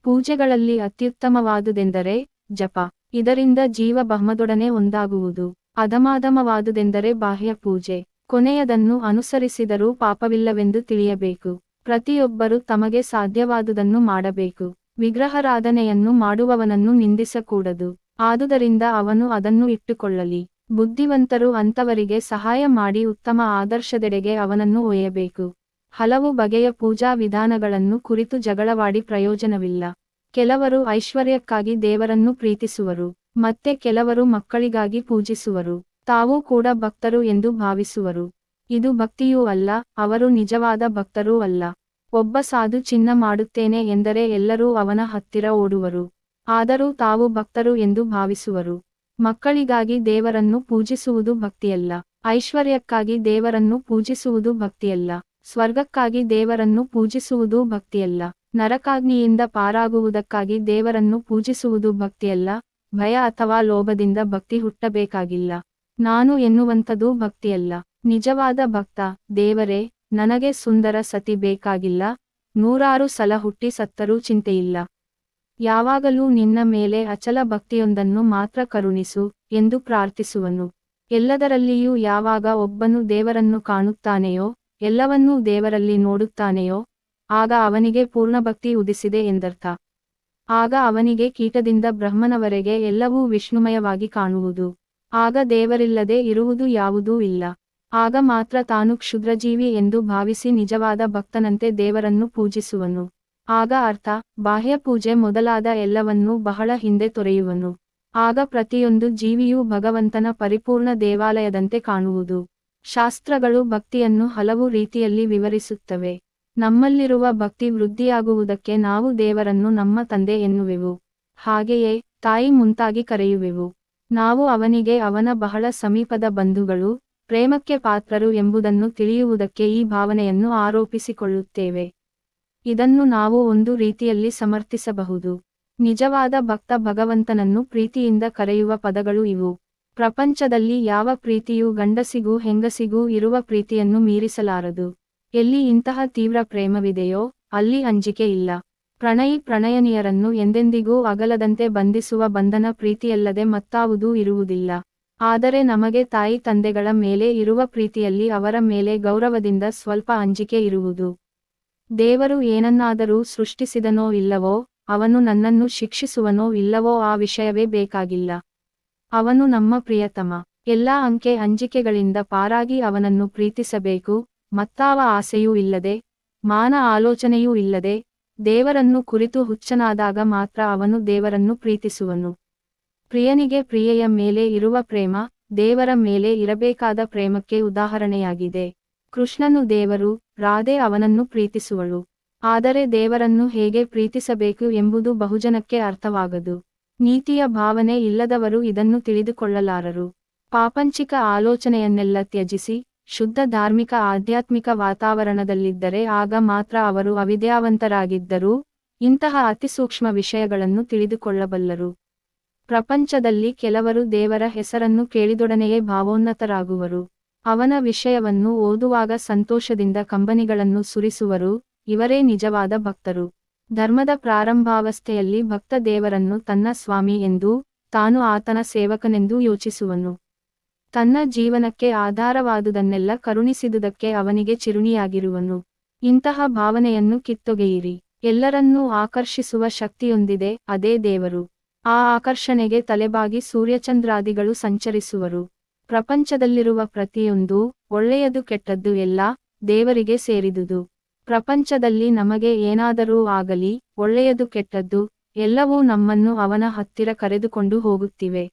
ಪೂಜೆಗಳಲ್ಲಿ ಅತ್ಯುತ್ತಮವಾದುದೆಂದರೆ ಜಪ. ಇದರಿಂದ ಜೀವ ಬ್ರಹ್ಮದೊಡನೆ ಒಂದಾಗುವುದು. ಅಧಮಾಧಮವಾದುದೆಂದರೆ ಬಾಹ್ಯ ಪೂಜೆ. ಕೊನೆಯದನ್ನು ಅನುಸರಿಸಿದರೂ ಪಾಪವಿಲ್ಲವೆಂದು ತಿಳಿಯಬೇಕು. ಪ್ರತಿಯೊಬ್ಬರೂ ತಮಗೆ ಸಾಧ್ಯವಾದುದನ್ನು ಮಾಡಬೇಕು. ವಿಗ್ರಹಾರಾಧನೆಯನ್ನು ಮಾಡುವವನನ್ನು ನಿಂದಿಸಕೂಡದು. ಆದುದರಿಂದ ಅವನು ಅದನ್ನು ಇಟ್ಟುಕೊಳ್ಳಲಿ. ಬುದ್ಧಿವಂತರು ಅಂಥವರಿಗೆ ಸಹಾಯ ಮಾಡಿ ಉತ್ತಮ ಆದರ್ಶದೆಡೆಗೆ ಅವನನ್ನು ಒಯ್ಯಬೇಕು. ಹಲವು ಬಗೆಯ ಪೂಜಾ ವಿಧಾನಗಳನ್ನು ಕುರಿತು ಜಗಳವಾಡಿ ಪ್ರಯೋಜನವಿಲ್ಲ. ಕೆಲವರು ಐಶ್ವರ್ಯಕ್ಕಾಗಿ ದೇವರನ್ನು ಪ್ರೀತಿಸುವರು. ಮತ್ತೆ ಕೆಲವರು ಮಕ್ಕಳಿಗಾಗಿ ಪೂಜಿಸುವರು. ತಾವೂ ಕೂಡ ಭಕ್ತರು ಎಂದು ಭಾವಿಸುವರು. ಇದು ಭಕ್ತಿಯೂ ಅಲ್ಲ, ಅವರು ನಿಜವಾದ ಭಕ್ತರೂ ಅಲ್ಲ. ಒಬ್ಬ ಸಾಧು ಚಿನ್ನ ಮಾಡುತ್ತೇನೆ ಎಂದರೆ ಎಲ್ಲರೂ ಅವನ ಹತ್ತಿರ ಓಡುವರು. ಆದರೂ ತಾವು ಭಕ್ತರು ಎಂದು ಭಾವಿಸುವರು. ಮಕ್ಕಳಿಗಾಗಿ ದೇವರನ್ನು ಪೂಜಿಸುವುದು ಭಕ್ತಿಯಲ್ಲ. ಐಶ್ವರ್ಯಕ್ಕಾಗಿ ದೇವರನ್ನು ಪೂಜಿಸುವುದು ಭಕ್ತಿಯಲ್ಲ. ಸ್ವರ್ಗಕ್ಕಾಗಿ ದೇವರನ್ನು ಪೂಜಿಸುವುದೂ ಭಕ್ತಿಯಲ್ಲ. ನರಕಾಗ್ನಿಯಿಂದ ಪಾರಾಗುವುದಕ್ಕಾಗಿ ದೇವರನ್ನು ಪೂಜಿಸುವುದು ಭಕ್ತಿಯಲ್ಲ. ಭಯ ಅಥವಾ ಲೋಭದಿಂದ ಭಕ್ತಿ ಹುಟ್ಟಬೇಕಾಗಿಲ್ಲ. ನಾನು ಎನ್ನುವಂಥದ್ದು ಭಕ್ತಿಯಲ್ಲ. ನಿಜವಾದ ಭಕ್ತ, ದೇವರೇ, ನನಗೆ ಸುಂದರ ಸತಿ ಬೇಕಾಗಿಲ್ಲ, 100 ಸಲ ಹುಟ್ಟಿ ಸತ್ತರೂ ಚಿಂತೆಯಿಲ್ಲ. ಯಾವಾಗಲೂ ನಿನ್ನ ಮೇಲೆ ಅಚಲ ಭಕ್ತಿಯೊಂದನ್ನು ಮಾತ್ರ ಕರುಣಿಸು ಎಂದು ಪ್ರಾರ್ಥಿಸುವನು. ಎಲ್ಲದರಲ್ಲಿಯೂ ಯಾವಾಗ ಒಬ್ಬನು ದೇವರನ್ನು ಕಾಣುತ್ತಾನೆಯೋ, ಎಲ್ಲವನ್ನೂ ದೇವರಲ್ಲಿ ನೋಡುತ್ತಾನೆಯೋ, ಆಗ ಅವನಿಗೆ ಪೂರ್ಣಭಕ್ತಿ ಉದಿಸಿದೆ ಎಂದರ್ಥ. ಆಗ ಅವನಿಗೆ ಕೀಟದಿಂದ ಬ್ರಹ್ಮನವರೆಗೆ ಎಲ್ಲವೂ ವಿಷ್ಣುಮಯವಾಗಿ ಕಾಣುವುದು. ಆಗ ದೇವರಿಲ್ಲದೆ ಇರುವುದು ಯಾವುದೂ ಇಲ್ಲ. ಆಗ ಮಾತ್ರ ತಾನು ಕ್ಷುದ್ರಜೀವಿ ಎಂದು ಭಾವಿಸಿ ನಿಜವಾದ ಭಕ್ತನಂತೆ ದೇವರನ್ನು ಪೂಜಿಸುವನು. ಆಗ ಅರ್ಥ, ಬಾಹ್ಯ ಪೂಜೆ ಮೊದಲಾದ ಎಲ್ಲವನ್ನೂ ಬಹಳ ಹಿಂದೆ ತೊರೆಯುವನು. ಆಗ ಪ್ರತಿಯೊಂದು ಜೀವಿಯೂ ಭಗವಂತನ ಪರಿಪೂರ್ಣ ದೇವಾಲಯದಂತೆ ಕಾಣುವುದು. ಶಾಸ್ತ್ರಗಳು ಭಕ್ತಿಯನ್ನು ಹಲವು ರೀತಿಯಲ್ಲಿ ವಿವರಿಸುತ್ತವೆ. ನಮ್ಮಲ್ಲಿರುವ ಭಕ್ತಿ ವೃದ್ಧಿಯಾಗುವುದಕ್ಕೆ ನಾವು ದೇವರನ್ನು ನಮ್ಮ ತಂದೆ ಎನ್ನುವೆವು. ಹಾಗೆಯೇ ತಾಯಿ ಮುಂತಾಗಿ ಕರೆಯುವೆವು. ನಾವು ಅವನಿಗೆ ಅವನ ಬಹಳ ಸಮೀಪದ ಬಂಧುಗಳು, ಪ್ರೇಮಕ್ಕೆ ಪಾತ್ರರು ಎಂಬುದನ್ನು ತಿಳಿಯುವುದಕ್ಕೆ ಈ ಭಾವನೆಯನ್ನು ಆರೋಪಿಸಿಕೊಳ್ಳುತ್ತೇವೆ. ಇದನ್ನು ನಾವು ಒಂದು ರೀತಿಯಲ್ಲಿ ಸಮರ್ಥಿಸಬಹುದು. ನಿಜವಾದ ಭಕ್ತ ಭಗವಂತನನ್ನು ಪ್ರೀತಿಯಿಂದ ಕರೆಯುವ ಪದಗಳು ಇವು. ಪ್ರಪಂಚದಲ್ಲಿ ಯಾವ ಪ್ರೀತಿಯೂ ಗಂಡಸಿಗೂ ಹೆಂಗಸಿಗೂ ಇರುವ ಪ್ರೀತಿಯನ್ನು ಮೀರಿಸಲಾರದು. ಎಲ್ಲಿ ಇಂತಹ ತೀವ್ರ ಪ್ರೇಮವಿದೆಯೋ ಅಲ್ಲಿ ಅಂಜಿಕೆ ಇಲ್ಲ. ಪ್ರಣಯಿ ಪ್ರಣಯನಿಯರನ್ನು ಎಂದೆಂದಿಗೂ ಅಗಲದಂತೆ ಬಂಧಿಸುವ ಬಂಧನ ಪ್ರೀತಿಯಲ್ಲದೆ ಮತ್ತಾವುದೂ ಇರುವುದಿಲ್ಲ. ಆದರೆ ನಮಗೆ ತಾಯಿ ತಂದೆಗಳ ಮೇಲೆ ಇರುವ ಪ್ರೀತಿಯಲ್ಲಿ ಅವರ ಮೇಲೆ ಗೌರವದಿಂದ ಸ್ವಲ್ಪ ಅಂಜಿಕೆ ಇರುವುದು. ದೇವರು ಏನನ್ನಾದರೂ ಸೃಷ್ಟಿಸಿದನೋ ಇಲ್ಲವೋ, ಅವನು ನನ್ನನ್ನು ಶಿಕ್ಷಿಸುವನೋ ಇಲ್ಲವೋ ಆ ವಿಷಯವೇ ಬೇಕಾಗಿಲ್ಲ. ಅವನು ನಮ್ಮ ಪ್ರಿಯತಮ. ಎಲ್ಲಾ ಅಂಜಿಕೆಗಳಿಂದ ಪಾರಾಗಿ ಅವನನ್ನು ಪ್ರೀತಿಸಬೇಕು, ಮತ್ತಾವ ಆಸೆಯೂ ಇಲ್ಲದೆ, ಮಾನ ಆಲೋಚನೆಯೂ ಇಲ್ಲದೆ ದೇವರನ್ನು ಕುರಿತು ಹುಚ್ಚನಾದಾಗ ಮಾತ್ರ ಅವನು ದೇವರನ್ನು ಪ್ರೀತಿಸುವನು. ಪ್ರಿಯನಿಗೆ ಪ್ರಿಯೆಯ ಮೇಲೆ ಇರುವ ಪ್ರೇಮ ದೇವರ ಮೇಲೆ ಇರಬೇಕಾದ ಪ್ರೇಮಕ್ಕೆ ಉದಾಹರಣೆಯಾಗಿದೆ. ಕೃಷ್ಣನು ದೇವರು, ರಾಧೆ ಅವನನ್ನು ಪ್ರೀತಿಸುವಳು. ಆದರೆ ದೇವರನ್ನು ಹೇಗೆ ಪ್ರೀತಿಸಬೇಕು ಎಂಬುದು ಬಹುಜನಕ್ಕೆ ಅರ್ಥವಾಗದು. ನೀತಿಯ ಭಾವನೆ ಇಲ್ಲದವರು ಇದನ್ನು ತಿಳಿದುಕೊಳ್ಳಲಾರರು. ಪಾಪಂಚಿಕ ಆಲೋಚನೆಯನ್ನೆಲ್ಲ ತ್ಯಜಿಸಿ ಶುದ್ಧ ಧಾರ್ಮಿಕ ಆಧ್ಯಾತ್ಮಿಕ ವಾತಾವರಣದಲ್ಲಿದ್ದರೆ ಆಗ ಮಾತ್ರ ಅವರು ಅವಿದ್ಯಾವಂತರಾಗಿದ್ದರೂ ಇಂತಹ ಅತಿಸೂಕ್ಷ್ಮ ವಿಷಯಗಳನ್ನು ತಿಳಿದುಕೊಳ್ಳಬಲ್ಲರು. ಪ್ರಪಂಚದಲ್ಲಿ ಕೆಲವರು ದೇವರ ಹೆಸರನ್ನು ಕೇಳಿದೊಡನೆಯೇ ಭಾವೋನ್ನತರಾಗುವರು. ಅವನ ವಿಷಯವನ್ನು ಓದುವಾಗ ಸಂತೋಷದಿಂದ ಕಂಬನಿಗಳನ್ನು ಸುರಿಸುವರು. ಇವರೇ ನಿಜವಾದ ಭಕ್ತರು. ಧರ್ಮದ ಪ್ರಾರಂಭಾವಸ್ಥೆಯಲ್ಲಿ ಭಕ್ತ ದೇವರನ್ನು ತನ್ನ ಸ್ವಾಮಿ ಎಂದೂ ತಾನು ಆತನ ಸೇವಕನೆಂದೂ ಯೋಚಿಸುವನು. ತನ್ನ ಜೀವನಕ್ಕೆ ಆಧಾರವಾದುದನ್ನೆಲ್ಲ ಕರುಣಿಸಿದುದಕ್ಕೆ ಅವನಿಗೆ ಚಿರುಣಿಯಾಗಿರುವನು. ಇಂತಹ ಭಾವನೆಯನ್ನು ಕಿತ್ತೊಗೆಯಿರಿ. ಎಲ್ಲರನ್ನೂ ಆಕರ್ಷಿಸುವ ಶಕ್ತಿಯೊಂದಿದೆ, ಅದೇ ದೇವರು. ಆ ಆಕರ್ಷಣೆಗೆ ತಲೆಬಾಗಿ ಸೂರ್ಯಚಂದ್ರಾದಿಗಳು ಸಂಚರಿಸುವರು. ಪ್ರಪಂಚದಲ್ಲಿರುವ ಪ್ರತಿಯೊಂದೂ ಒಳ್ಳೆಯದು ಕೆಟ್ಟದ್ದು ಎಲ್ಲ ದೇವರಿಗೆ ಸೇರಿದುದು. ಪ್ರಪಂಚದಲ್ಲಿ ನಮಗೆ ಏನಾದರೂ ಆಗಲಿ, ಒಳ್ಳೆಯದು ಕೆಟ್ಟದ್ದು ಎಲ್ಲವೂ ನಮ್ಮನ್ನು ಅವನ ಹತ್ತಿರ ಕರೆದುಕೊಂಡು ಹೋಗುತ್ತಿವೆ.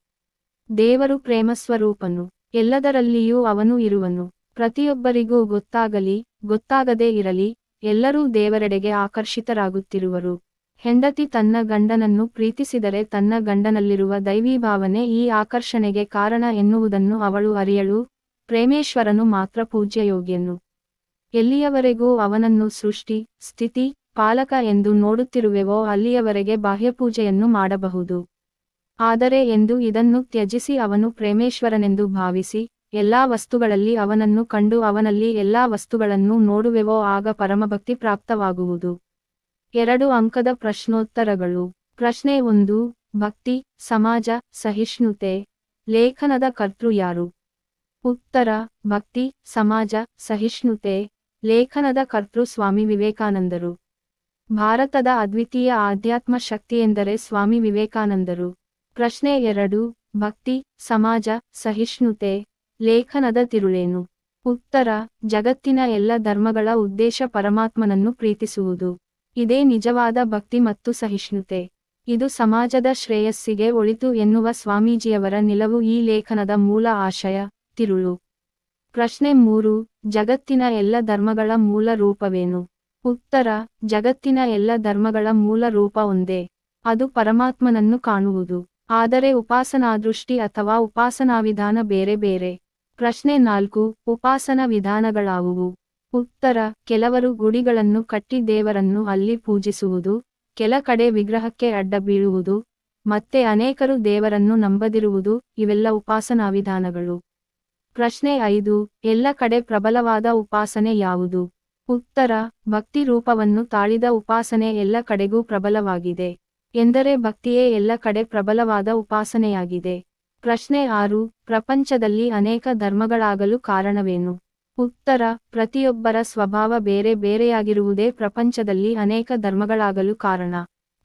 ದೇವರು ಪ್ರೇಮಸ್ವರೂಪನು. ಎಲ್ಲದರಲ್ಲಿಯೂ ಅವನು ಇರುವನು. ಪ್ರತಿಯೊಬ್ಬರಿಗೂ ಗೊತ್ತಾಗಲಿ ಗೊತ್ತಾಗದೇ ಇರಲಿ ಎಲ್ಲರೂ ದೇವರೆಡೆಗೆ ಆಕರ್ಷಿತರಾಗುತ್ತಿರುವರು. ಹೆಂಡತಿ ತನ್ನ ಗಂಡನನ್ನು ಪ್ರೀತಿಸಿದರೆ ತನ್ನ ಗಂಡನಲ್ಲಿರುವ ದೈವೀಭಾವನೆ ಈ ಆಕರ್ಷಣೆಗೆ ಕಾರಣ ಎನ್ನುವುದನ್ನು ಅವಳು ಅರಿಯಳು. ಪ್ರೇಮೇಶ್ವರನು ಮಾತ್ರ ಪೂಜ್ಯಯೋಗ್ಯನು. ಎಲ್ಲಿಯವರೆಗೂ ಅವನನ್ನು ಸೃಷ್ಟಿ ಸ್ಥಿತಿ ಪಾಲಕ ಎಂದು ನೋಡುತ್ತಿರುವೆವೋ ಅಲ್ಲಿಯವರೆಗೆ ಬಾಹ್ಯಪೂಜೆಯನ್ನು ಮಾಡಬಹುದು. ಆದರೆ ಎಂದು ಇದನ್ನು ತ್ಯಜಿಸಿ ಅವನು ಪ್ರೇಮೇಶ್ವರನೆಂದು ಭಾವಿಸಿ ಎಲ್ಲಾ ವಸ್ತುಗಳಲ್ಲಿ ಅವನನ್ನು ಕಂಡು ಅವನಲ್ಲಿ ಎಲ್ಲಾ ವಸ್ತುಗಳನ್ನು ನೋಡುವೆವೋ ಆಗ ಪರಮಭಕ್ತಿ ಪ್ರಾಪ್ತವಾಗುವುದು. 2 ಅಂಕದ ಪ್ರಶ್ನೋತ್ತರಗಳು. ಪ್ರಶ್ನೆ 1. ಭಕ್ತಿ, ಸಮಾಜ, ಸಹಿಷ್ಣುತೆ. ಲೇಖನದ ಕರ್ತೃ ಯಾರು? ಉತ್ತರ: ಭಕ್ತಿ, ಸಮಾಜ, ಸಹಿಷ್ಣುತೆ. ಲೇಖನದ ಕರ್ತೃ ಸ್ವಾಮಿ ವಿವೇಕಾನಂದರು. ಭಾರತದ ಅದ್ವಿತೀಯ ಆಧ್ಯಾತ್ಮ ಶಕ್ತಿಯೆಂದರೆ ಸ್ವಾಮಿ ವಿವೇಕಾನಂದರು. ಪ್ರಶ್ನೆ 2. ಭಕ್ತಿ, ಸಮಾಜ, ಸಹಿಷ್ಣುತೆ. ಲೇಖನದ ತಿರುಳೇನು? ಉತ್ತರ: ಜಗತ್ತಿನ ಎಲ್ಲ ಧರ್ಮಗಳ ಉದ್ದೇಶ ಪರಮಾತ್ಮನನ್ನು ಪ್ರೀತಿಸುವುದು. ಇದೇ ನಿಜವಾದ ಭಕ್ತಿ ಮತ್ತು ಸಹಿಷ್ಣುತೆ. ಇದು ಸಮಾಜದ ಶ್ರೇಯಸ್ಸಿಗೆ ಒಳಿತು ಎನ್ನುವ ಸ್ವಾಮೀಜಿಯವರ ನಿಲುವು ಈ ಲೇಖನದ ಮೂಲ ಆಶಯ. ತಿರುಳು. ಪ್ರಶ್ನೆ 3. ಜಗತ್ತಿನ ಎಲ್ಲ ಧರ್ಮಗಳ ಮೂಲ ರೂಪವೇನು? ಉತ್ತರ: ಜಗತ್ತಿನ ಎಲ್ಲ ಧರ್ಮಗಳ ಮೂಲ ರೂಪ ಒಂದೇ. ಅದು ಪರಮಾತ್ಮನನ್ನು ಕಾಣುವುದು. ಆದರೆ ಉಪಾಸನಾದೃಷ್ಟಿ ಅಥವಾ ಉಪಾಸನಾವಿಧಾನ ಬೇರೆ ಬೇರೆ. ಪ್ರಶ್ನೆ 4. ಉಪಾಸನ ವಿಧಾನಗಳಾವುವು? ಉತ್ತರ: ಕೆಲವರು ಗುಡಿಗಳನ್ನು ಕಟ್ಟಿ ದೇವರನ್ನು ಅಲ್ಲಿ ಪೂಜಿಸುವುದು, ಕೆಲ ಕಡೆ ವಿಗ್ರಹಕ್ಕೆ ಅಡ್ಡ ಬೀಳುವುದು, ಮತ್ತೆ ಅನೇಕರು ದೇವರನ್ನು ನಂಬದಿರುವುದು ಇವೆಲ್ಲ ಉಪಾಸನಾವಿಧಾನಗಳು. ಪ್ರಶ್ನೆ 5. ಎಲ್ಲ ಕಡೆ ಪ್ರಬಲವಾದ ಉಪಾಸನೆ ಯಾವುದು? ಉತ್ತರ: ಭಕ್ತಿ ರೂಪವನ್ನು ತಾಳಿದ ಉಪಾಸನೆ ಎಲ್ಲ ಕಡೆಗೂ ಪ್ರಬಲವಾಗಿದೆ. ಎಂದರೆ ಭಕ್ತಿಯೇ ಎಲ್ಲ ಕಡೆ ಪ್ರಬಲವಾದ ಉಪಾಸನೆಯಾಗಿದೆ. ಪ್ರಶ್ನೆ 6. ಪ್ರಪಂಚದಲ್ಲಿ ಅನೇಕ ಧರ್ಮಗಳಾಗಲು ಕಾರಣವೇನು? ಉತ್ತರ: ಪ್ರತಿಯೊಬ್ಬರ ಸ್ವಭಾವ ಬೇರೆ ಬೇರೆಯಾಗಿರುವುದೇ ಪ್ರಪಂಚದಲ್ಲಿ ಅನೇಕ ಧರ್ಮಗಳಾಗಲು ಕಾರಣ.